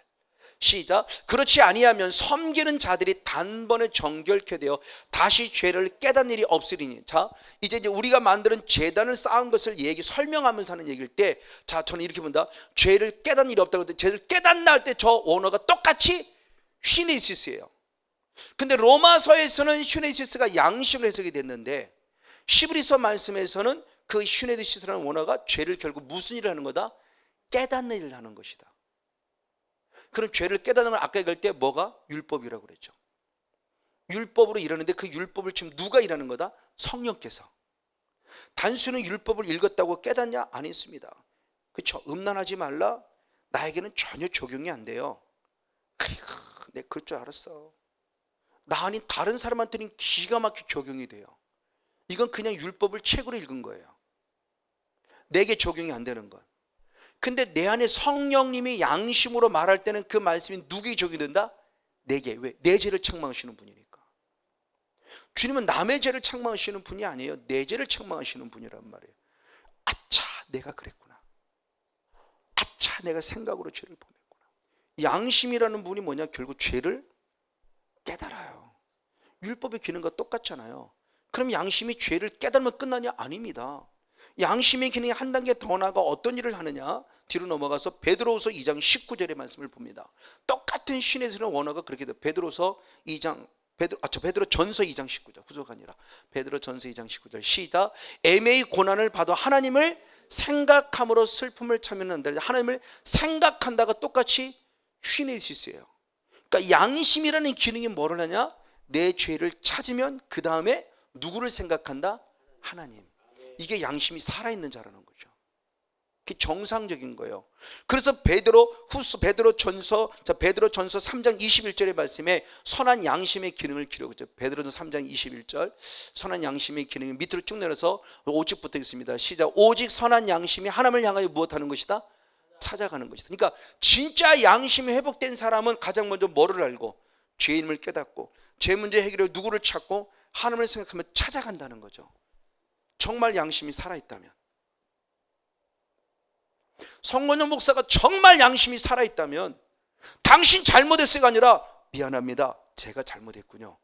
시작. 그렇지 아니하면 섬기는 자들이 단번에 정결케 되어 다시 죄를 깨닫는 일이 없으리니. 자, 이제 우리가 만드는 제단을 쌓은 것을 설명하면서 하는 얘기일 때, 저는 이렇게 본다. 죄를 깨닫는 일이 없다고 할 때, 죄를 깨닫나 할 때 저 원어가 똑같이 휘네시스예요. 근데 로마서에서는 휘네시스가 양심을 해석이 됐는데 히브리서 말씀에서는 그 휘네시스라는 원어가 죄를 결국 무슨 일을 하는 거다? 깨닫는 일을 하는 것이다. 그럼 죄를 깨닫는 건 아까 얘기할 때 뭐가? 율법이라고 그랬죠. 율법으로 일하는데 그 율법을 지금 누가 일하는 거다? 성령께서. 단순히 율법을 읽었다고 깨닫냐? 아니었습니다. 그렇죠? 음란하지 말라? 나에게는 전혀 적용이 안 돼요. 내가 그럴 줄 알았어. 나 아닌 다른 사람한테는 기가 막히게 적용이 돼요. 이건 그냥 율법을 책으로 읽은 거예요. 내게 적용이 안 되는 건. 근데 내 안에 성령님이 양심으로 말할 때는 그 말씀이 누구에게 적용이 된다? 내게. 왜? 내 죄를 책망하시는 분이니까. 주님은 남의 죄를 책망하시는 분이 아니에요. 내 죄를 책망하시는 분이란 말이에요. 아차, 내가 그랬구나. 아차, 내가 생각으로 죄를 범했구나. 양심이라는 분이 뭐냐? 결국 죄를 깨달아요. 율법의 기능과 똑같잖아요. 그럼 양심이 죄를 깨달으면 끝나냐? 아닙니다. 양심의 기능이 한 단계 더 나아가 어떤 일을 하느냐? 뒤로 넘어가서 베드로후서 2장 19절의 말씀을 봅니다. 똑같은 신에서는 원어가 그렇게 돼요. 베드로전서 2장 19절. 후조가 아니라 베드로전서 2장 19절. 시작. 애매히 고난을 받아 하나님을 생각함으로 슬픔을 참여한다. 하나님을 생각한다가 똑같이 휘네시스예요. 그러니까 양심이라는 기능이 뭐를 하냐? 내 죄를 찾으면 그 다음에 누구를 생각한다? 하나님. 이게 양심이 살아있는 자라는 거죠. 그게 정상적인 거예요. 그래서 베드로전서 3장 21절의 말씀에 선한 양심의 기능을 기록했죠. 베드로전서 3장 21절 선한 양심의 기능을 밑으로 쭉 내려서 오직부터 있습니다. 시작. 오직 선한 양심이 하나님을 향하여 무엇하는 것이다? 찾아가는 것이다. 그러니까 진짜 양심이 회복된 사람은 가장 먼저 뭐를 알고? 죄임을 깨닫고 죄 문제 해결에 누구를 찾고 하나님을 생각하며 찾아간다는 거죠. 정말 양심이 살아있다면. 성건영 목사가 정말 양심이 살아있다면 당신 잘못했어요가 아니라 미안합니다. 제가 잘못했군요.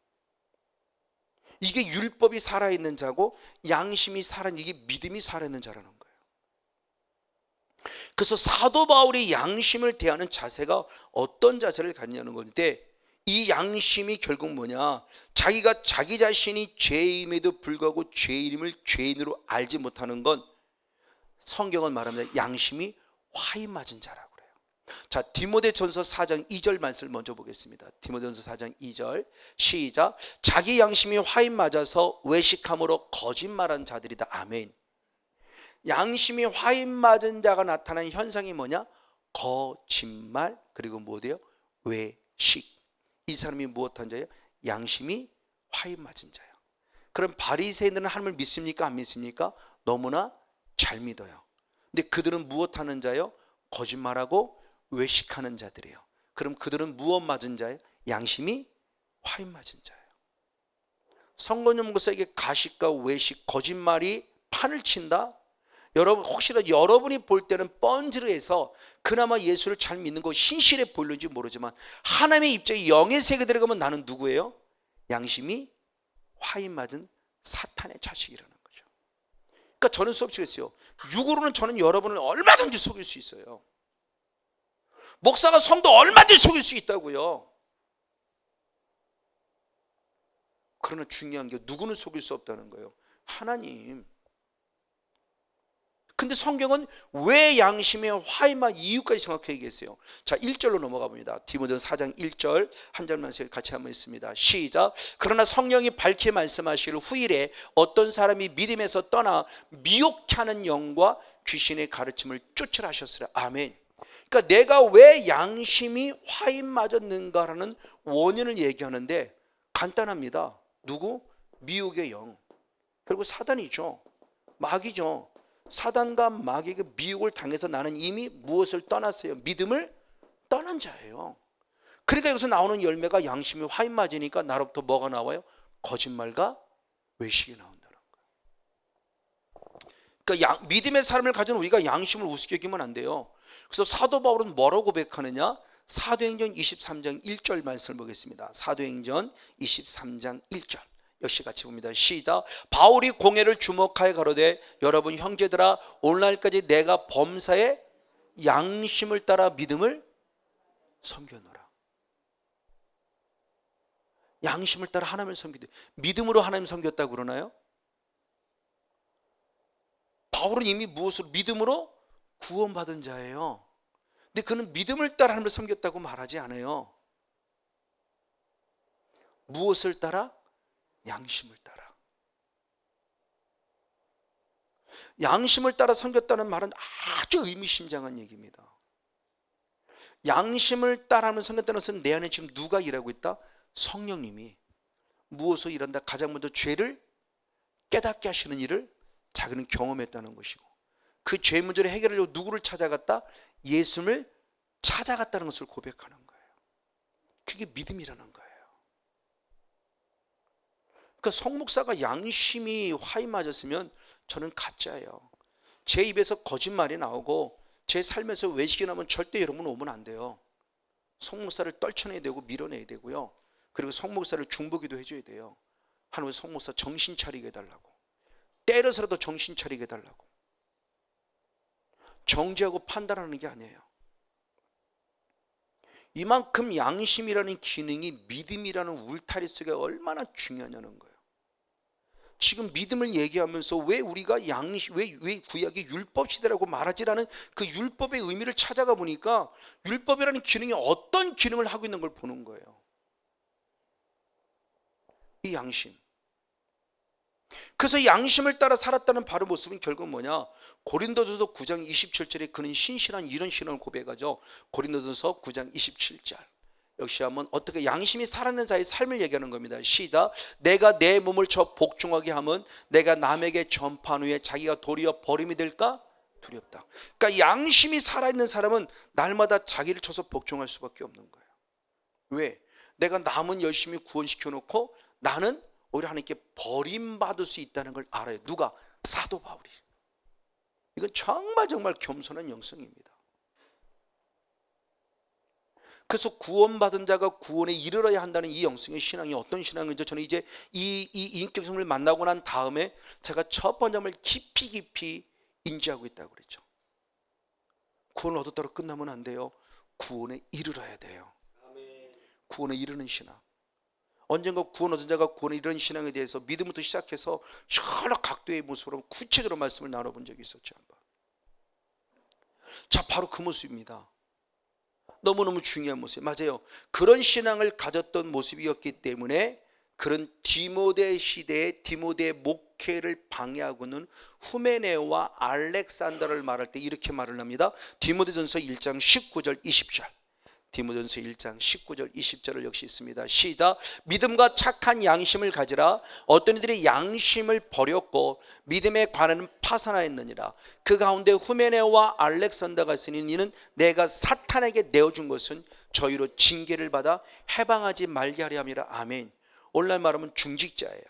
이게 율법이 살아있는 자고 양심이 살아있는, 이게 믿음이 살아있는 자라는 거예요. 그래서 사도 바울이 양심을 대하는 자세가 어떤 자세를 갖냐는 건데, 이 양심이 결국 뭐냐? 자기가 자기 자신이 죄임에도 불구하고 죄인임을 죄인으로 알지 못하는 건 성경은 말합니다. 양심이 화인 맞은 자라고 그래요. 자, 디모데전서 4장 2절 말씀을 먼저 보겠습니다. 디모데전서 4장 2절 시작. 자기 양심이 화인 맞아서 외식함으로 거짓말한 자들이다. 아멘. 양심이 화인 맞은 자가 나타나는 현상이 뭐냐? 거짓말, 그리고 뭐예요? 외식. 이 사람이 무엇한 자예요? 양심이 화인 맞은 자예요. 그럼 바리새인들은 하나님을 믿습니까? 안 믿습니까? 너무나 잘 믿어요. 근데 그들은 무엇하는 자예요? 거짓말하고 외식하는 자들이에요. 그럼 그들은 무엇 맞은 자예요? 양심이 화인 맞은 자예요. 성건영 목사에게 가식과 외식, 거짓말이 판을 친다? 여러분, 혹시라도 여러분이 볼 때는 뻔지르해서 그나마 예수를 잘 믿는 거 신실해 보일는지 모르지만 하나님의 입장에 영의 세계 들어가면 나는 누구예요? 양심이 화인 맞은 사탄의 자식이라는 거죠. 그러니까 저는 수업시켰어요. 육으로는 저는 여러분을 얼마든지 속일 수 있어요. 목사가 성도 얼마든지 속일 수 있다고요. 그러나 중요한 게 누구는 속일 수 없다는 거예요. 하나님. 근데 성경은 왜 양심의 화해만 이유까지 정확하게 얘기했어요. 자, 1절로 넘어가 봅니다. 디모데전서 4장 1절 한 절만 같이 한번 있습니다. 시작. 그러나 성령이 밝히 말씀하실 후일에 어떤 사람이 믿음에서 떠나 미혹케 하는 영과 귀신의 가르침을 쫓으라 하셨으라. 아멘. 그러니까 내가 왜 양심이 화인 맞았는가라는 원인을 얘기하는데 간단합니다. 누구? 미혹의 영. 그리고 사단이죠. 마귀죠. 사단과 마귀에게 미혹을 당해서 나는 이미 무엇을 떠났어요? 믿음을 떠난 자예요. 그러니까 여기서 나오는 열매가 양심이 화인 맞으니까 나로부터 뭐가 나와요? 거짓말과 외식이 나온다는 거예요. 그러니까 믿음의 사람을 가진 우리가 양심을 우습게 여기면 안 돼요. 그래서 사도 바울은 뭐라고 고백하느냐? 사도행전 23장 1절 말씀을 보겠습니다. 사도행전 23장 1절 역시 같이 봅니다. 시작. 바울이 공회를 주목하여 가로되 여러분 형제들아 오늘날까지 내가 범사에 양심을 따라 믿음을 섬겨노라. 양심을 따라 하나님을 섬기되 믿음으로 하나님 섬겼다고 그러나요? 바울은 이미 무엇으로? 믿음으로 구원받은 자예요. 근데 그는 믿음을 따라 하나님을 섬겼다고 말하지 않아요. 무엇을 따라? 양심을 따라. 양심을 따라 섬겼다는 말은 아주 의미심장한 얘기입니다. 양심을 따라 하면 섬겼다는 것은 내 안에 지금 누가 일하고 있다? 성령님이 무엇을 일한다? 가장 먼저 죄를 깨닫게 하시는 일을 자기는 경험했다는 것이고, 그 죄 문제를 해결하려고 누구를 찾아갔다? 예수를 찾아갔다는 것을 고백하는 거예요. 그게 믿음이라는 거예요. 그러니까 성 목사가 양심이 화이 맞았으면 저는 가짜예요. 제 입에서 거짓말이 나오고 제 삶에서 외식이 나면 절대 여러분 오면 안 돼요. 성 목사를 떨쳐내야 되고 밀어내야 되고요. 그리고 성 목사를 중보기도 해줘야 돼요. 하나님 성 목사 정신 차리게 해달라고, 때려서라도 정신 차리게 해달라고. 정죄하고 판단하는 게 아니에요. 이만큼 양심이라는 기능이 믿음이라는 울타리 속에 얼마나 중요하냐는 거예요. 지금 믿음을 얘기하면서 왜 우리가 양심, 왜 구약이 율법 시대라고 말하지라는 그 율법의 의미를 찾아가 보니까 율법이라는 기능이 어떤 기능을 하고 있는 걸 보는 거예요. 이 양심. 그래서 양심을 따라 살았다는 바로 모습은 결국 뭐냐? 고린도전서 9장 27절에 그는 신실한 이런 신앙을 고백하죠. 고린도전서 9장 27절. 역시 한번 어떻게 양심이 살아있는 자의 삶을 얘기하는 겁니다. 시작. 내가 내 몸을 쳐 복종하게 하면 내가 남에게 전파한 후에 자기가 도리어 버림이 될까? 두렵다. 그러니까 양심이 살아있는 사람은 날마다 자기를 쳐서 복종할 수밖에 없는 거예요. 왜? 내가 남은 열심히 구원시켜 놓고 나는 오히려 하나님께 버림받을 수 있다는 걸 알아요. 누가? 사도 바울이. 이건 정말 겸손한 영성입니다. 그래서 구원받은 자가 구원에 이르러야 한다는 이 영성의 신앙이 어떤 신앙인지 저는 이제 이 인격성을 만나고 난 다음에 제가 첫 번째를 깊이 인지하고 있다고 그랬죠. 구원을 얻었다고 끝나면 안 돼요. 구원에 이르러야 돼요. 구원에 이르는 신앙. 언젠가 구원 얻은 자가 구원에 이르는 신앙에 대해서 믿음부터 시작해서 여러 각도의 모습으로 구체적으로 말씀을 나눠본 적이 있었죠. 한번. 자, 바로 그 모습입니다. 너무너무 중요한 모습. 맞아요. 그런 신앙을 가졌던 모습이었기 때문에 그런 디모데 시대의 디모데의 목회를 방해하고는 후메네와 알렉산더를 말할 때 이렇게 말을 합니다. 디모데전서 1장 19절 20절. 디모데전서 1장 19절 20절을 역시 있습니다. 시작. 믿음과 착한 양심을 가지라. 어떤 이들이 양심을 버렸고 믿음에 관하는 파산하였느니라. 그 가운데 후메네와 알렉산더가 있으니 이는 내가 사탄에게 내어준 것은 저희로 징계를 받아 해방하지 말게 하려 함이라. 아멘. 오늘날 말하면 중직자예요.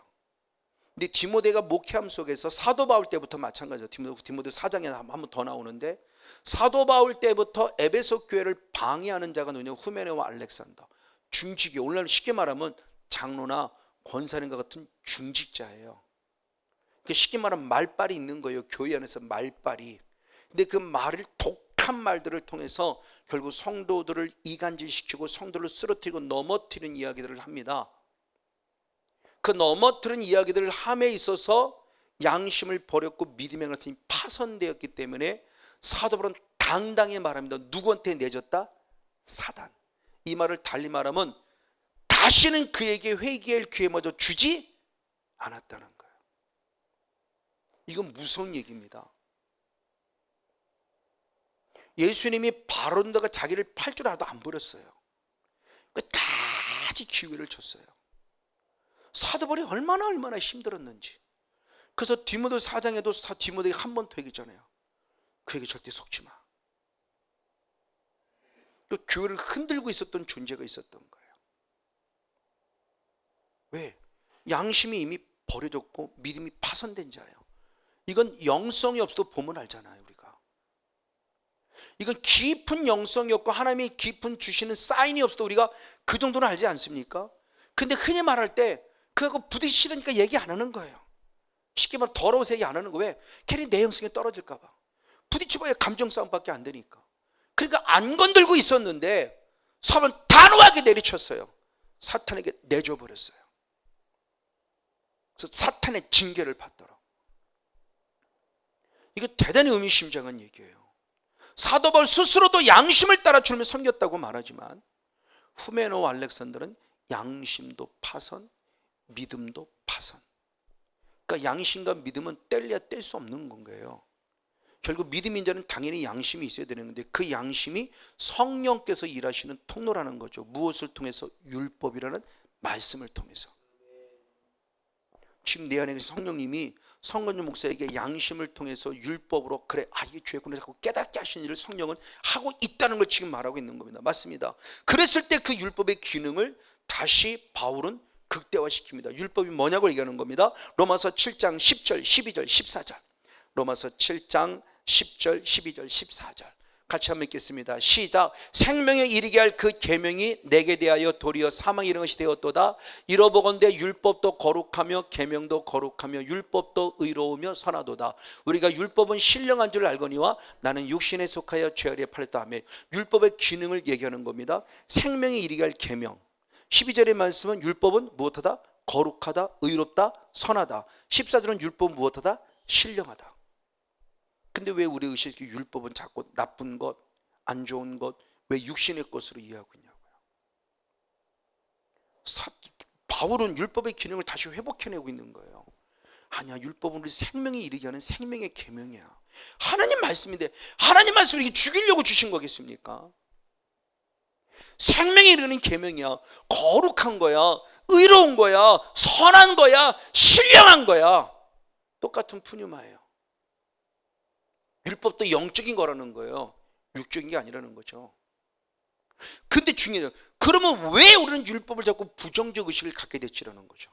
근데 디모데가 목회함 속에서 사도 바울 때부터 마찬가지죠. 디모데 4장에 한 번 더 나오는데 사도 바울 때부터 에베소 교회를 방해하는 자가 누구냐? 후메네와 알렉산더. 중직이, 오늘날 쉽게 말하면 장로나 권사님과 같은 중직자예요. 쉽게 말하면 말빨이 있는 거예요. 교회 안에서 말빨이. 근데 그 말을 독한 말들을 통해서 결국 성도들을 이간질시키고 성도를 쓰러뜨리고 넘어뜨리는 이야기들을 합니다. 그 넘어뜨린 이야기들을 함에 있어서 양심을 버렸고 믿음에 관해서 파손되었기 때문에 사도 바울은 당당히 말합니다. 누구한테 내줬다? 사단. 이 말을 달리 말하면 다시는 그에게 회개할 기회마저 주지 않았다는 거예요. 이건 무서운 얘기입니다. 예수님이 바로다가 자기를 팔 줄 알아도 안 버렸어요. 끝까지 기회를 줬어요. 사도 바울이 얼마나 힘들었는지. 그래서 디모데 4장에도 디모데가 한 번 더 얘기잖아요. 그에게 절대 속지 마. 그 교회를 흔들고 있었던 존재가 있었던 거예요. 왜? 양심이 이미 버려졌고 믿음이 파손된 자예요. 이건 영성이 없어도 보면 알잖아요. 우리가 이건 깊은 영성이 없고 하나님이 깊은 주시는 사인이 없어도 우리가 그 정도는 알지 않습니까? 근데 흔히 말할 때 그거 부딪히니까 얘기 안 하는 거예요. 쉽게 말하면 더러워서 얘기 안 하는 거예요. 왜? 괜히 내 영성이 떨어질까 봐. 부딪혀봐야 감정 싸움밖에 안 되니까. 그러니까 안 건들고 있었는데 사람은 단호하게 내리쳤어요. 사탄에게 내줘버렸어요. 그래서 사탄의 징계를 받더라. 이거 대단히 의미심장한 얘기예요. 사도 바울 스스로도 양심을 따라 주님을 섬겼다고 말하지만 후메노와 알렉산더는 양심도 파손, 믿음도 파손. 그러니까 양심과 믿음은 뗄래야 뗄 수 없는 건가요? 결국 믿음인 자는 당연히 양심이 있어야 되는 건데 그 양심이 성령께서 일하시는 통로라는 거죠. 무엇을 통해서? 율법이라는 말씀을 통해서. 지금 내 안에 성령님이 성건준 목사에게 양심을 통해서 율법으로 그래 이게 죄구나 자꾸 깨닫게 하시는 일을 성령은 하고 있다는 걸 지금 말하고 있는 겁니다. 맞습니다. 그랬을 때 그 율법의 기능을 다시 바울은 극대화시킵니다. 율법이 뭐냐고 얘기하는 겁니다. 로마서 7장 10절 12절 14절. 로마서 7장 10절 12절 14절 같이 한번 읽겠습니다. 시작. 생명에 이르게 할 그 계명이 내게 대하여 도리어 사망에 이르는 것이 되었도다. 이러보건대 율법도 거룩하며 계명도 거룩하며 율법도 의로우며 선하도다. 우리가 율법은 신령한 줄 알거니와 나는 육신에 속하여 죄아래 팔렸다 하며 율법의 기능을 얘기하는 겁니다. 생명에 이르게 할 계명. 12절의 말씀은 율법은 무엇하다? 거룩하다, 의롭다, 선하다. 14절은 율법은 무엇하다? 신령하다. 근데 왜 우리 의식이 율법은 자꾸 나쁜 것, 안 좋은 것, 왜 육신의 것으로 이해하고 있냐고요. 바울은 율법의 기능을 다시 회복해내고 있는 거예요. 아니야, 율법은 우리 생명에 이르게 하는 생명의 계명이야. 하나님 말씀인데 하나님 말씀을 이렇게 죽이려고 주신 거겠습니까? 생명에 이르는 계명이야. 거룩한 거야, 의로운 거야, 선한 거야, 신령한 거야. 똑같은 푸뉴마예요. 율법도 영적인 거라는 거예요. 육적인 게 아니라는 거죠. 근데 중요해요. 그러면 왜 우리는 율법을 자꾸 부정적 의식을 갖게 됐지라는 거죠.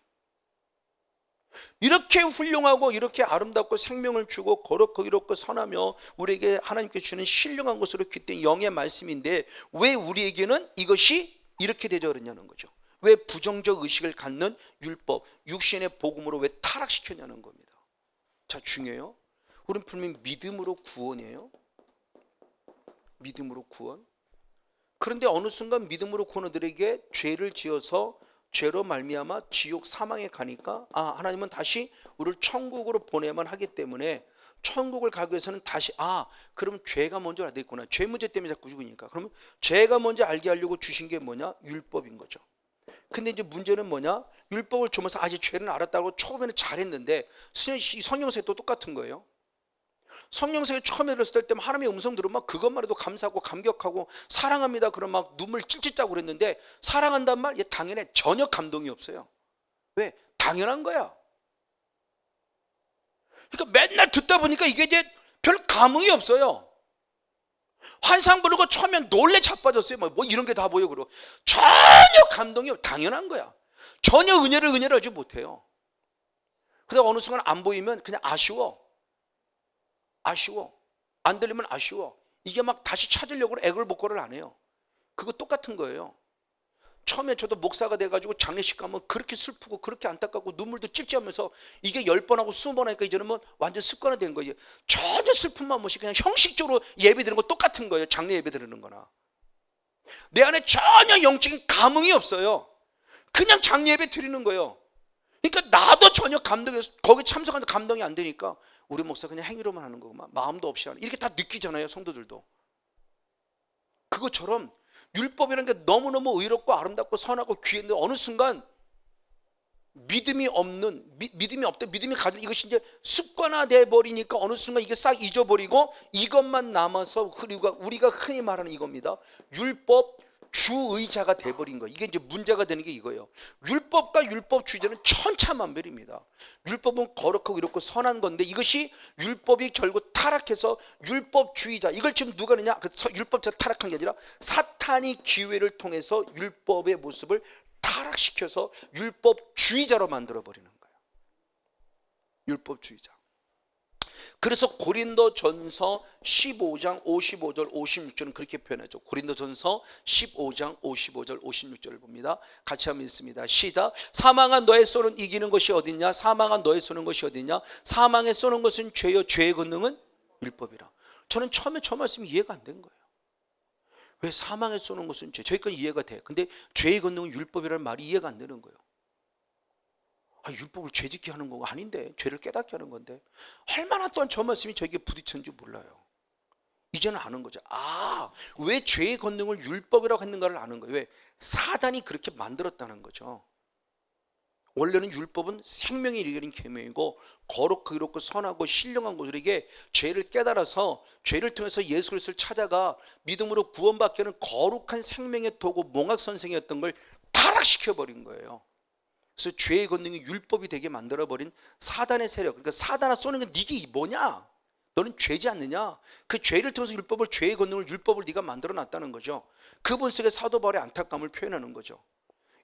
이렇게 훌륭하고 이렇게 아름답고 생명을 주고 거룩하고 의롭고 선하며 우리에게 하나님께 주는 신령한 것으로 귀된 영의 말씀인데 왜 우리에게는 이것이 이렇게 되져 그러냐는 거죠. 왜 부정적 의식을 갖는 율법, 육신의 복음으로 왜 타락시켰냐는 겁니다. 자, 중요해요. 우리는 분명히 믿음으로 구원이에요. 믿음으로 구원. 그런데 어느 순간 믿음으로 구원들에게 죄를 지어서 죄로 말미암아 지옥 사망에 가니까 하나님은 다시 우리를 천국으로 보내야만 하기 때문에 천국을 가기 위해서는 다시 그럼 죄가 먼저 알아야 되겠구나. 죄 문제 때문에 자꾸 죽으니까. 그러면 죄가 먼저 알게 하려고 주신 게 뭐냐? 율법인 거죠. 근데 이제 문제는 뭐냐? 율법을 주면서 이제 죄는 알았다고 처음에는 잘했는데 성경서에 또 똑같은 거예요. 성령세에 처음에 들었을 때 하나님의 음성 들으면 막 그것만 해도 감사하고 감격하고 사랑합니다 그럼 막 눈물 찔찔 짜고 그랬는데 사랑한단 말 당연해. 전혀 감동이 없어요. 왜? 당연한 거야. 그러니까 맨날 듣다 보니까 이게 이제 별 감흥이 없어요. 환상 부르고 처음엔 놀래 자빠졌어요. 뭐 이런 게 다 보여. 그러고 전혀 감동이 없어요. 당연한 거야. 전혀 은혜를 하지 못해요. 그러다 어느 순간 안 보이면 그냥 아쉬워. 안 들리면 아쉬워. 이게 막 다시 찾으려고 애걸복걸을 안 해요. 그거 똑같은 거예요. 처음에 저도 목사가 돼가지고 장례식 가면 그렇게 슬프고 그렇게 안타깝고 눈물도 찔찔하면서 이게 10번 하고 20번 하니까 이제는 뭐 완전 습관화된 거예요. 전혀 슬픔만 없이 그냥 형식적으로 예배 드리는 거 똑같은 거예요. 장례 예배 드리는 거나. 내 안에 전혀 영적인 감흥이 없어요. 그냥 장례 예배 드리는 거예요. 그러니까 나도 전혀 감동이, 거기 참석하는데 감동이 안 되니까 우리 목사 그냥 행위로만 하는 거구만, 마음도 없이 하는, 이렇게 다 느끼잖아요, 성도들도. 그것처럼 율법이라는 게 너무너무 의롭고 아름답고 선하고 귀한데 어느 순간 믿음이 없대, 믿음이 가진 이것이 이제 습관화돼 버리니까 어느 순간 이게 싹 잊어버리고 이것만 남아서 우리가 흔히 말하는 이겁니다. 율법 주의자가 돼버린 거예요. 이게 이제 문제가 되는 게 이거예요. 율법과 율법주의자는 천차만별입니다. 율법은 거룩하고 이렇고 선한 건데 이것이 율법이 결국 타락해서 율법주의자, 이걸 지금 누가 하느냐, 율법자가 타락한 게 아니라 사탄이 기회를 통해서 율법의 모습을 타락시켜서 율법주의자로 만들어버리는 거예요. 율법주의자. 그래서 고린도전서 15장 55절 56절은 그렇게 표현하죠. 고린도전서 15장 55절 56절을 봅니다. 같이 한번 읽습니다. 시작. 사망한 너의 손은 이기는 것이 어딨냐? 사망한 너의 손은 것이 어딨냐? 사망에 쏘는 것은 죄요, 죄의 권능은 율법이라. 저는 처음에 저 말씀이 이해가 안 된 거예요. 왜 사망에 쏘는 것은 죄? 저희까지 이해가 돼. 근데 죄의 권능은 율법이라는 말이 이해가 안 되는 거예요. 율법을 죄짓게 하는 거가 아닌데, 죄를 깨닫게 하는 건데, 얼마나 또한 저 말씀이 저에게 부딪혔는지 몰라요. 이제는 아는 거죠. 왜 죄의 권능을 율법이라고 했는가를 아는 거예요. 왜? 사단이 그렇게 만들었다는 거죠. 원래는 율법은 생명이 이르는 계명이고 거룩하고 의롭고 선하고 신령한 것들에게 죄를 깨달아서 죄를 통해서 예수 그리스도를 찾아가 믿음으로 구원받게 하는 거룩한 생명의 도구, 몽학 선생이었던 걸 타락시켜버린 거예요. 그래서 죄의 권능이 율법이 되게 만들어버린 사단의 세력. 그러니까 사단아 쏘는 건 네게 뭐냐? 너는 죄지 않느냐? 그 죄를 통해서 죄의 권능을 율법을 네가 만들어놨다는 거죠. 그분 속에 사도 바울의 안타까움을 표현하는 거죠.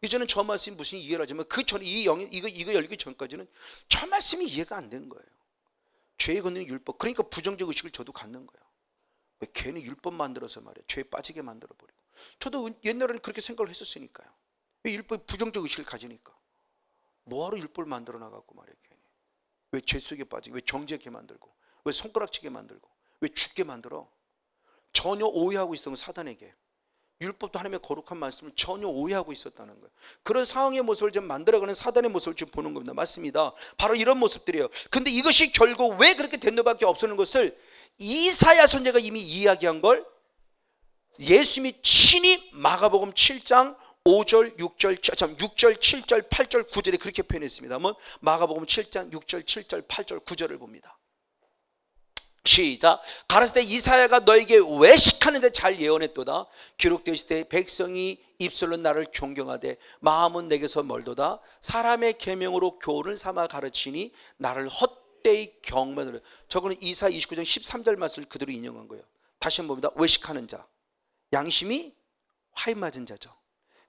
이제는 저 말씀이 무슨 이해를 하지만 그 전에 이거 열기 전까지는 저 말씀이 이해가 안 된 거예요. 죄의 권능이 율법. 그러니까 부정적 의식을 저도 갖는 거예요. 왜 괜히 율법 만들어서 말이에요. 죄에 빠지게 만들어버리고. 저도 옛날에는 그렇게 생각을 했었으니까요. 왜 율법이 부정적 의식을 가지니까. 뭐하러 율법을 만들어 나가고 말이에요. 괜히. 왜 죄 속에 빠지게, 왜 정죄하게 만들고, 왜 손가락치게 만들고, 왜 죽게 만들어. 전혀 오해하고 있었던 건 사단에게. 율법도 하나님의 거룩한 말씀을 전혀 오해하고 있었다는 거예요. 그런 상황의 모습을 좀 만들어가는 사단의 모습을 지금 보는 겁니다. 맞습니다. 바로 이런 모습들이에요. 근데 이것이 결국 왜 그렇게 된 것밖에 없었는 것을 이사야 선지자가 이미 이야기한 걸 예수님이 친히 마가복음 7장 5절, 6절, 7절, 8절, 9절에 그렇게 표현했습니다. 한번 마가복음 7장 6절, 7절, 8절, 9절을 봅니다. 시작. 가라사대 때 이사야가 너에게 외식하는데 잘 예언했도다. 기록되었을 때 백성이 입술로 나를 존경하되 마음은 내게서 멀도다. 사람의 계명으로 교훈을 삼아 가르치니 나를 헛되이 경멸하려. 저거는 이사야 29장 13절 말씀을 그대로 인용한 거예요. 다시 한번 봅니다. 외식하는 자, 양심이 화인 맞은 자죠.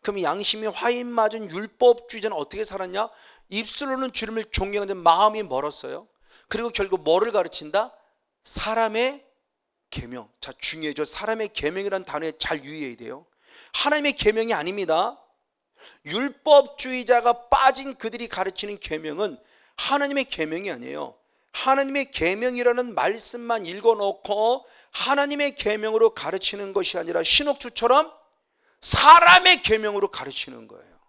그럼 양심이 화인 맞은 율법주의자는 어떻게 살았냐? 입술로는 주님을 존경하는데 마음이 멀었어요. 그리고 결국 뭐를 가르친다? 사람의 계명. 자, 중요해져. 사람의 계명이라는 단어에 잘 유의해야 돼요. 하나님의 계명이 아닙니다. 율법주의자가 빠진 그들이 가르치는 계명은 하나님의 계명이 아니에요. 하나님의 계명이라는 말씀만 읽어놓고 하나님의 계명으로 가르치는 것이 아니라 신옥주처럼 사람의 계명으로 가르치는 거예요.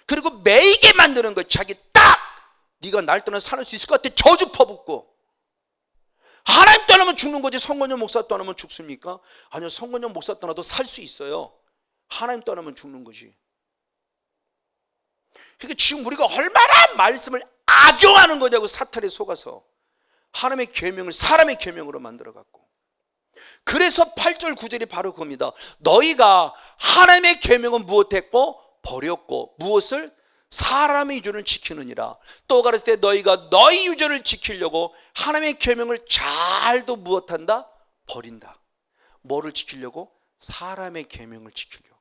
그리고 매이게 만드는 거예요. 자기 딱 네가 날 떠나 살 수 있을 것 같아 저주 퍼붓고. 하나님 떠나면 죽는 거지. 성건영 목사 떠나면 죽습니까? 아니요, 성건영 목사 떠나도 살 수 있어요. 하나님 떠나면 죽는 거지. 그러니까 지금 우리가 얼마나 말씀을 악용하는 거냐고, 사탄에 속아서 하나님의 계명을 사람의 계명으로 만들어 갖고. 그래서 8절 9절이 바로 그겁니다. 너희가 하나님의 계명은 무엇했고 버렸고 무엇을? 사람의 유전을 지키느니라. 또 가르칠 때 너희가 너희 유전을 지키려고 하나님의 계명을 잘도 무엇한다? 버린다. 뭐를 지키려고? 사람의 계명을 지키려고.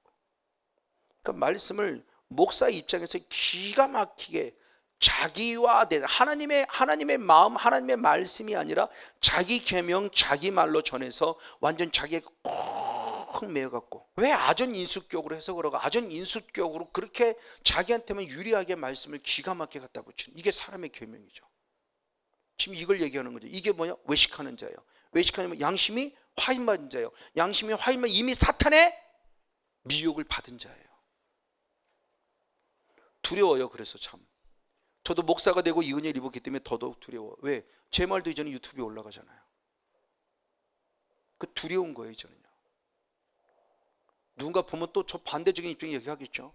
그러니까 말씀을 목사의 입장에서 기가 막히게 자기화된 하나님의 마음, 하나님의 말씀이 아니라 자기 계명, 자기 말로 전해서 완전 자기에 꼭 매여갖고. 왜 아전인수격으로 해석을 하고 아전인수격으로 그렇게 자기한테만 유리하게 말씀을 기가 막히게 갖다 붙이는, 이게 사람의 계명이죠. 지금 이걸 얘기하는 거죠. 이게 뭐냐? 외식하는 자예요. 외식하는 양심이 화인 맞은 자예요. 양심이 화인 맞은 이미 사탄의 미혹을 받은 자예요. 두려워요. 그래서 참 저도 목사가 되고 이 은혜를 입었기 때문에 더더욱 두려워. 왜? 제 말도 이제는 유튜브에 올라가잖아요. 그 두려운 거예요 이제는요. 누군가 보면 또 저 반대적인 입장이 얘기하겠죠.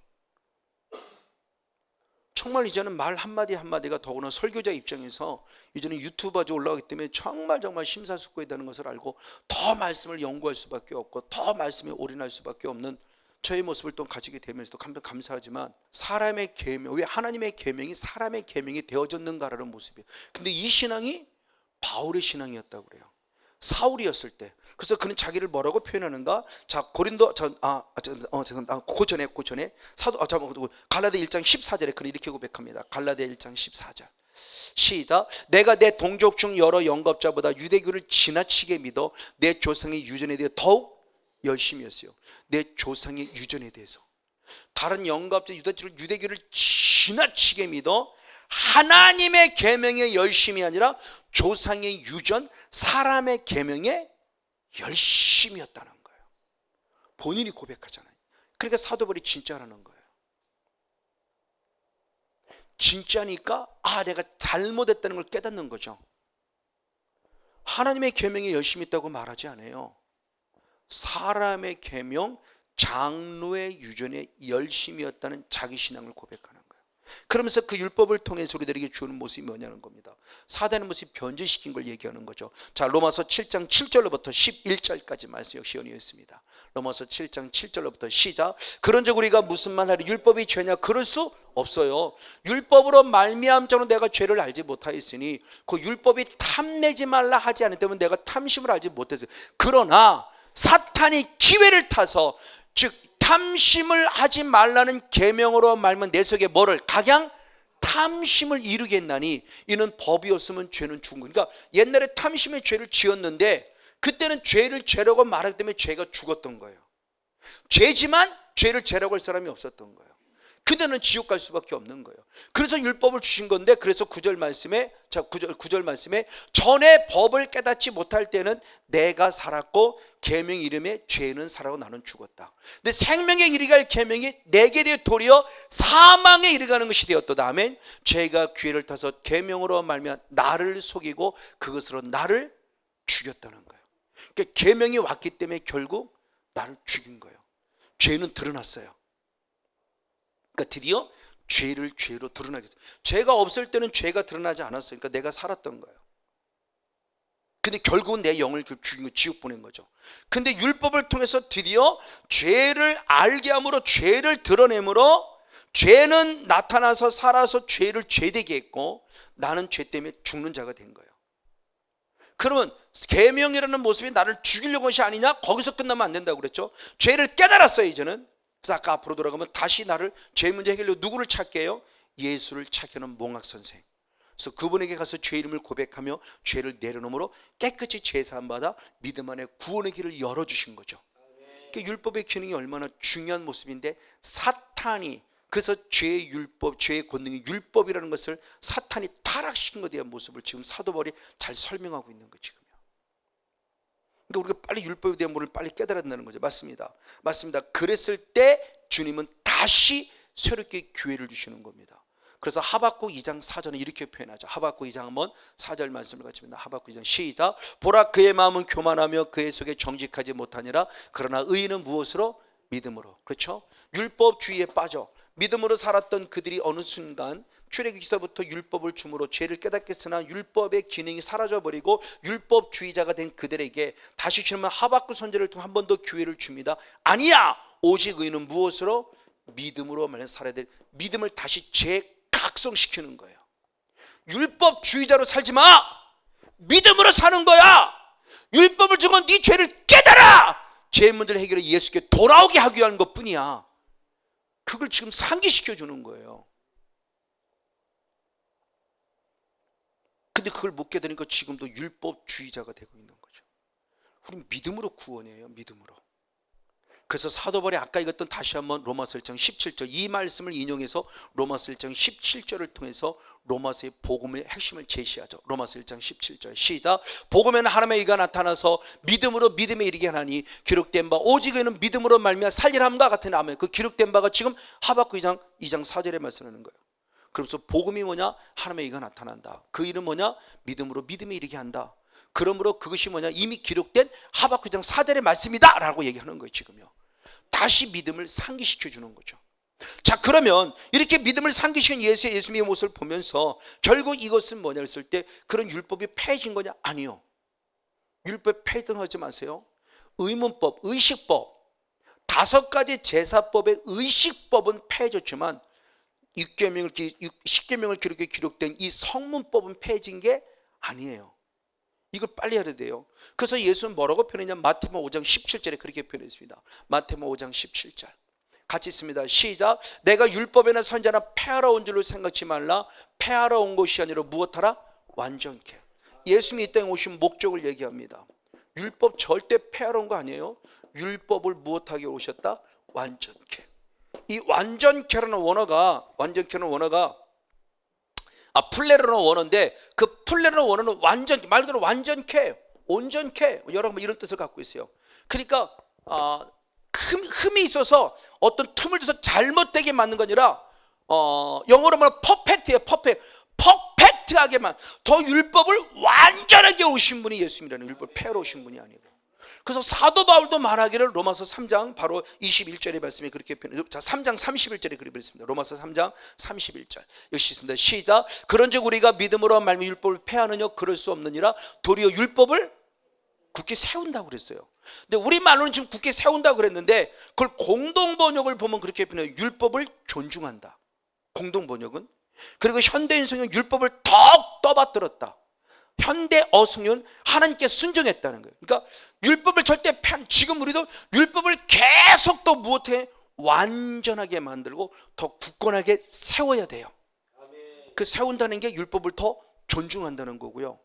정말 이제는 말 한마디 한마디가, 더구나 설교자 입장에서 이제는 유튜브까지 올라가기 때문에 정말 심사숙고해야 되는 것을 알고 더 말씀을 연구할 수밖에 없고 더 말씀에 올인할 수밖에 없는 저의 모습을 또 가지게 되면서도 감사하지만, 사람의 계명, 왜 하나님의 계명이 사람의 계명이 되어졌는가라는 모습이에요. 근데 이 신앙이 바울의 신앙이었다고 그래요. 사울이었을 때. 그래서 그는 자기를 뭐라고 표현하는가? 자, 고린도 그 전에 사도 갈라디아 1장 14절에 그는 이렇게 고백합니다. 갈라디아 1장 14절. 시작. 내가 내 동족 중 여러 영겁자보다 유대교를 지나치게 믿어 내 조상의 유전에 대해 더욱 열심히 했어요. 내 조상의 유전에 대해서. 다른 영겁자 유대교를 지나치게 믿어 하나님의 계명에 열심이 아니라 조상의 유전, 사람의 계명에 열심이었다는 거예요. 본인이 고백하잖아요. 그러니까 사도 바울이 진짜라는 거예요. 진짜니까 내가 잘못했다는 걸 깨닫는 거죠. 하나님의 계명에 열심히 있다고 말하지 않아요. 사람의 계명, 장로의 유전에 열심이었다는 자기 신앙을 고백하는 거예요. 그러면서 그 율법을 통해서 우리들에게 주는 모습이 뭐냐는 겁니다. 사단의 모습이 변질시킨 걸 얘기하는 거죠. 자, 로마서 7장 7절로부터 11절까지 말씀 역시 연이어 있습니다. 로마서 7장 7절로부터 시작. 그런즉 우리가 무슨 말하리? 율법이 죄냐? 그럴 수 없어요. 율법으로 말미암 자로 내가 죄를 알지 못하였으니 그 율법이 탐내지 말라 하지 않을 때면 내가 탐심을 알지 못했어요. 그러나 사탄이 기회를 타서, 즉 탐심을 하지 말라는 계명으로 말면 내 속에 뭐를? 각양 탐심을 이루게 했나니 이는 법이 없으면 죄는 죽은 거예요. 그러니까 옛날에 탐심의 죄를 지었는데 그때는 죄를 죄라고 말하기 때문에 죄가 죽었던 거예요. 죄지만 죄를 죄라고 할 사람이 없었던 거예요. 그때는 지옥 갈 수밖에 없는 거예요. 그래서 율법을 주신 건데, 그래서 9절 말씀에, 자, 9절 말씀에 전에 법을 깨닫지 못할 때는 내가 살았고 계명 이름에 죄는 살아고 나는 죽었다. 근데 생명에 이르갈 계명이 내게 되어 도리어 사망에 이르가는 것이 되었도다. 아멘. 죄가 기회를 타서 계명으로 말미암아 나를 속이고 그것으로 나를 죽였다는 거예요. 그러니까 계명이 왔기 때문에 결국 나를 죽인 거예요. 죄는 드러났어요. 그러니까 드디어 죄를 죄로 드러나게 했어요. 죄가 없을 때는 죄가 드러나지 않았어요. 그러니까 내가 살았던 거예요. 근데 결국은 내 영을 죽인 거, 지옥 보낸 거죠. 근데 율법을 통해서 드디어 죄를 알게 함으로, 죄를 드러내므로 죄는 나타나서 살아서 죄를 죄되게 했고 나는 죄 때문에 죽는 자가 된 거예요. 그러면 계명이라는 모습이 나를 죽이려는 것이 아니냐? 거기서 끝나면 안 된다고 그랬죠. 죄를 깨달았어요 이제는. 그래서 아까 앞으로 돌아가면 다시 나를 죄 문제 해결로 누구를 찾게요? 예수를 찾게는 몽학 선생. 그래서 그분에게 가서 죄 이름을 고백하며 죄를 내려놓음으로 깨끗이 죄 사함 받아 믿음 안에 구원의 길을 열어주신 거죠. 그러니까 율법의 기능이 얼마나 중요한 모습인데, 사탄이 그래서 죄의 율법, 죄의 권능이 율법이라는 것을 사탄이 타락시킨 것에 대한 모습을 지금 사도 바울이 잘 설명하고 있는 거죠. 지금요. 그러니까 우리가 빨리 율법에 대한 물을 빨리 깨달아야 된다는 거죠. 맞습니다. 맞습니다. 그랬을 때 주님은 다시 새롭게 기회를 주시는 겁니다. 그래서 하박국 2장 4절은 이렇게 표현하죠. 하박국 2장 한번 4절 말씀을 같이입니다. 하박국 2장 시작. 보라, 그의 마음은 교만하며 그의 속에 정직하지 못하니라. 그러나 의인은 무엇으로? 믿음으로. 그렇죠? 율법주의에 빠져 믿음으로 살았던 그들이 어느 순간 출애굽기서부터 율법을 줌으로 죄를 깨닫겠으나 율법의 기능이 사라져버리고 율법주의자가 된 그들에게 다시 주님은 하박국 선지자를 통해 한 번 더 기회를 줍니다. 아니야, 오직 의인은 무엇으로? 믿음으로 말해 살아야 될, 믿음을 다시 재각성시키는 거예요. 율법주의자로 살지 마. 믿음으로 사는 거야. 율법을 준 건 네 죄를 깨달아. 죄 문제를 해결해 예수께 돌아오게 하기 위한 것뿐이야. 그걸 지금 상기시켜 주는 거예요. 근데 그걸 못 깨달으니까 지금도 율법주의자가 되고 있는 거죠. 우리는 믿음으로 구원이에요. 믿음으로. 그래서 사도 바울이 아까 읽었던 다시 한번 로마서 1장 17절 이 말씀을 인용해서 로마서 1장 17절을 통해서 로마서의 복음의 핵심을 제시하죠. 로마서 1장 17절 시작. 복음에는 하나님의 의가 나타나서 믿음으로 믿음에 이르게 하나니 기록된 바 오직 의는 믿음으로 말미암아 살리라 함과 같은 아멘. 그 기록된 바가 지금 하박국 2장 4절에 말씀하는 거예요. 그러면서 복음이 뭐냐? 하나님의 의가 나타난다. 그 일은 뭐냐? 믿음으로 믿음이 이르게 한다. 그러므로 그것이 뭐냐? 이미 기록된 하박국 2장 4절의 말씀이다 라고 얘기하는 거예요. 지금요. 다시 믿음을 상기시켜 주는 거죠. 자, 그러면 이렇게 믿음을 상기시킨 예수님의 모습을 보면서 결국 이것은 뭐냐 했을 때 그런 율법이 폐해진 거냐? 아니요. 율법 폐등하지 마세요. 의문법, 의식법, 5가지 제사법의 의식법은 폐해졌지만 10계명을 기록된 이 성문법은 폐해진 게 아니에요. 이걸 빨리 해야 돼요. 그래서 예수는 뭐라고 표현했냐? 마태복음 5장 17절에 그렇게 표현했습니다. 마태복음 5장 17절 같이 있습니다. 시작. 내가 율법이나 선지자나 폐하러 온 줄로 생각지 말라. 폐하러 온 것이 아니라 무엇하라? 완전케. 예수님이 이 땅에 오신 목적을 얘기합니다. 율법 절대 폐하러 온 거 아니에요. 율법을 무엇하게 오셨다? 완전케. 이 완전케라는 원어가 플레르노 원어인데 그 플레르노 원어는 완전, 말 그대로 완전케, 온전케 여러 이런 뜻을 갖고 있어요. 그러니까 흠이 있어서 어떤 틈을 줘서 잘못되게 만든 거 아니라 영어로 말하면 퍼펙트예요. 퍼펙트하게만. 더 율법을 완전하게 오신 분이 예수님이라는, 율법을 폐하러 오신 분이 아니고. 그래서 사도 바울도 말하기를 로마서 3장 바로 21절의 말씀이 그렇게 표현해요. 자, 3장 31절에 그렇게 표현했습니다. 로마서 3장 31절 역시 있습니다. 시작. 그런즉 우리가 믿음으로 말미 율법을 폐하느냐? 그럴 수 없느니라. 도리어 율법을 굳게 세운다고 그랬어요. 근데 우리 말로는 지금 굳게 세운다고 그랬는데 그걸 공동 번역을 보면 그렇게 표현해요. 율법을 존중한다. 공동 번역은. 그리고 현대인 성경 율법을 더욱 떠받들었다. 현대 어성은 하나님께 순종했다는 거예요. 그러니까 율법을 절대 지금 우리도 율법을 계속 또 무엇해? 완전하게 만들고 더 굳건하게 세워야 돼요. 그 세운다는 게 율법을 더 존중한다는 거고요.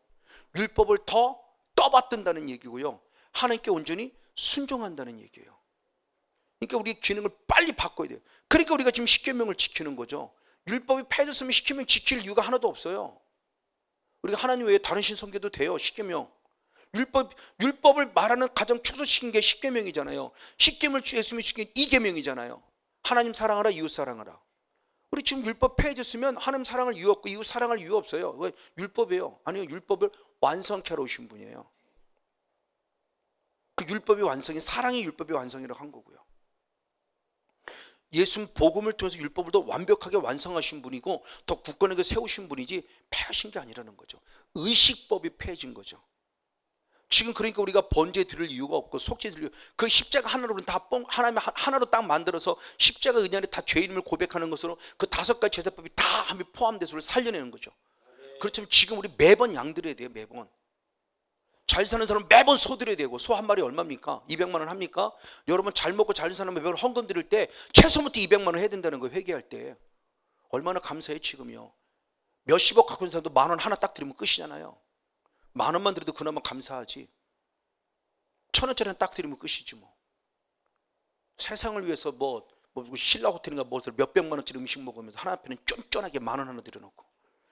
율법을 더 떠받든다는 얘기고요. 하나님께 온전히 순종한다는 얘기예요. 그러니까 우리의 기능을 빨리 바꿔야 돼요. 그러니까 우리가 지금 십계명을 지키는 거죠. 율법이 폐해졌으면 십계명 지킬 이유가 하나도 없어요. 우리가 하나님 외에 다른 신 섬겨도 돼요. 십계명. 율법을 말하는 가장 축소시킨 게 십계명이잖아요. 십계명을 예수님이 시킨 2계명이잖아요. 하나님 사랑하라, 이웃 사랑하라. 우리 지금 율법 폐해졌으면 하나님 사랑할 이유 없고 이웃 사랑할 이유 없어요. 왜? 율법이에요. 아니요, 율법을 완성케 하러 오신 분이에요. 그 율법의 완성이 사랑의 율법의 완성이라고 한 거고요. 예수는 복음을 통해서 율법을 더 완벽하게 완성하신 분이고 더 굳건하게 세우신 분이지 폐하신 게 아니라는 거죠. 의식법이 폐해진 거죠. 지금 그러니까 우리가 번제 드릴 이유가 없고 속죄 드릴 그 십자가 하나로 다 하나님 하나로 딱 만들어서 십자가 은혜 안에 다 죄 이름을 고백하는 것으로 그 5가지 제사법이 다 함에 포함돼서 살려내는 거죠. 그렇지만 지금 우리 매번 양 드려야 돼요. 매번. 잘 사는 사람은 매번 소 드려야 되고 소 한 마리 얼마입니까? 200만 원 합니까? 여러분 잘 먹고 잘 사는 사람은 매번 헌금 드릴 때 최소부터 200만 원 해야 된다는 거예요. 회개할 때. 얼마나 감사해 지금요. 몇십억 갖고 있는 사람도 10,000원 하나 딱 드리면 끝이잖아요. 10,000원만 드려도 그나마 감사하지. 1,000원짜리 딱 드리면 끝이지 뭐. 세상을 위해서 뭐 신라 호텔인가 뭐 몇백만 원짜리 음식 먹으면서 하나 앞에는 쫀쫀하게 10,000원 하나 드려놓고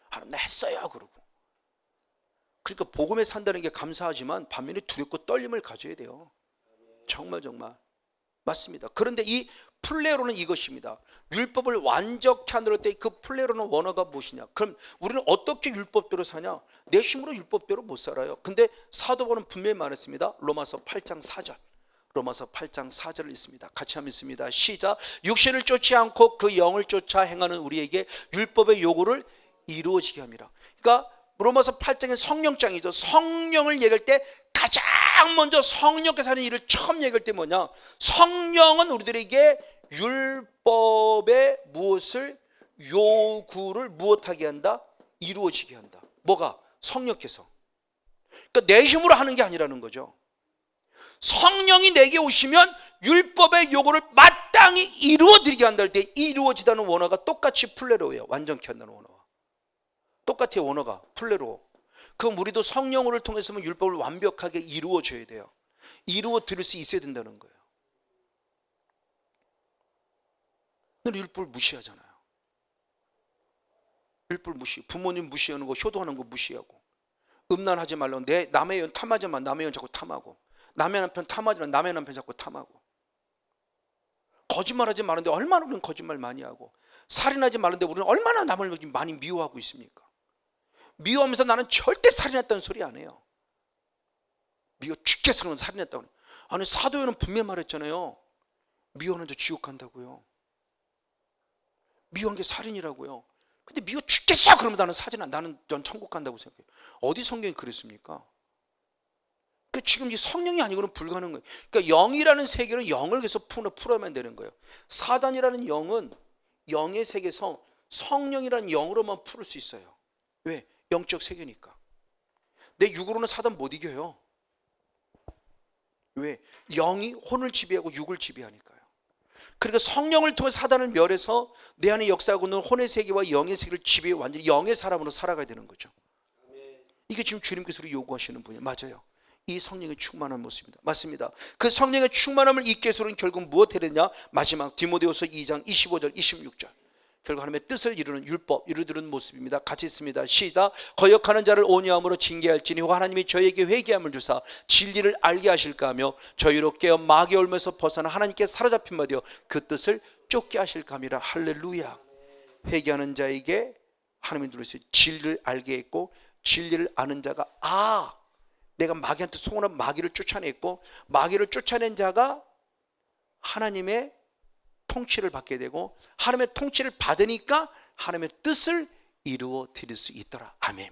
하나님 나 했어요 그러고. 그러니까 복음에 산다는 게 감사하지만 반면에 두렵고 떨림을 가져야 돼요. 정말 맞습니다. 그런데 이 플레로는 이것입니다. 율법을 완벽히 하는 때 그 플레로는 원어가 무엇이냐? 그럼 우리는 어떻게 율법대로 사냐? 내 힘으로 율법대로 못 살아요. 근데 사도 바울은 분명히 말했습니다. 로마서 8장 4절. 로마서 8장 4절을 읽습니다. 같이 한번 읽습니다. 시작. 육신을 쫓지 않고 그 영을 쫓아 행하는 우리에게 율법의 요구를 이루어지게 합니다. 그러니까 로마서 8장의 성령장이죠. 성령을 얘기할 때 가장 먼저 성령께서 하는 일을 처음 얘기할 때 뭐냐? 성령은 우리들에게 율법의 무엇을 요구를 무엇하게 한다? 이루어지게 한다. 뭐가? 성령께서. 그러니까 내 힘으로 하는 게 아니라는 거죠. 성령이 내게 오시면 율법의 요구를 마땅히 이루어드리게 한다 할 때 이루어지다는 원어가 똑같이 플레로예요. 완전케 한다는 원어가. 똑같아요. 원어가 플레로. 그럼 우리도 성령을 통해서는 율법을 완벽하게 이루어줘야 돼요. 이루어 드릴 수 있어야 된다는 거예요. 너는 율법을 무시하잖아요. 율법을 무시. 부모님 무시하는 거, 효도하는 거 무시하고, 음란하지 말라고, 남의 연 탐하지만 남의 연 자꾸 탐하고, 남의 남편 탐하지만 남의 남편 자꾸 탐하고, 거짓말하지 말는데 얼마나 우리는 거짓말 많이 하고, 살인하지 말는데 우리는 얼마나 남을 많이 미워하고 있습니까? 미워하면서 나는 절대 살인했다는 소리 안 해요. 미워 죽겠어 살인했다고. 아니 사도행은 분명히 말했잖아요. 미워하는 자 지옥 간다고요. 미워한 게 살인이라고요. 근데 미워 죽겠어 그러면 나는 전 천국 간다고 생각해요. 어디 성경이 그랬습니까? 그러니까 지금 이 성령이 아니고는 불가능한 거예요. 그러니까 영이라는 세계는 영을 계속 풀어야만 되는 거예요. 사단이라는 영은 영의 세계에서 성령이라는 영으로만 풀을 수 있어요. 왜? 영적 세계니까. 내 육으로는 사단 못 이겨요. 왜? 영이 혼을 지배하고 육을 지배하니까요. 그러니까 성령을 통해 사단을 멸해서 내 안에 역사하고 있는 혼의 세계와 영의 세계를 지배해 완전히 영의 사람으로 살아가야 되는 거죠. 이게 지금 주님께서 요구하시는 분이에요. 맞아요. 이 성령의 충만한 모습입니다. 맞습니다. 그 성령의 충만함을 잊게 해서는 결국 무엇 해야 되냐? 마지막 디모데후서 2장 25절 26절 결국 하나님의 뜻을 이루는 율법 이루는 모습입니다. 같이 있습니다. 시작. 거역하는 자를 온유함으로 징계할지니 하나님이 저에게 회개함을 주사 진리를 알게 하실까 하며 저희로 깨어 마귀의 올면서 벗어나 하나님께 사로잡힌 바 되어 그 뜻을 쫓게 하실까 함이라. 할렐루야. 회개하는 자에게 하나님이 누르시 진리를 알게 했고 진리를 아는 자가 내가 마귀한테 속아서 마귀를 쫓아냈고 마귀를 쫓아낸 자가 하나님의 통치를 받게 되고 하나님의 통치를 받으니까 하나님의 뜻을 이루어 드릴 수 있더라. 아멘.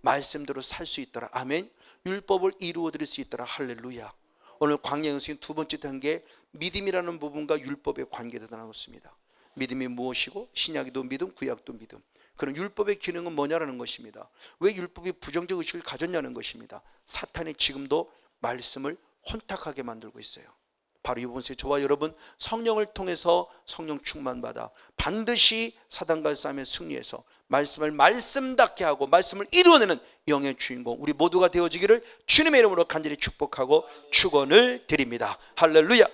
말씀대로 살 수 있더라. 아멘. 율법을 이루어 드릴 수 있더라. 할렐루야. 오늘 광야 연수의 두 번째 단계 믿음이라는 부분과 율법의 관계가 나눴습니다. 믿음이 무엇이고 신약도 믿음 구약도 믿음. 그런 율법의 기능은 뭐냐라는 것입니다. 왜 율법이 부정적 의식을 가졌냐는 것입니다. 사탄이 지금도 말씀을 혼탁하게 만들고 있어요. 바로 이번 주에 저와 여러분 성령을 통해서 성령 충만받아 반드시 사단과의 싸움에 승리해서 말씀을 말씀답게 하고 말씀을 이루어내는 영의 주인공 우리 모두가 되어지기를 주님의 이름으로 간절히 축복하고 축원을 드립니다. 할렐루야.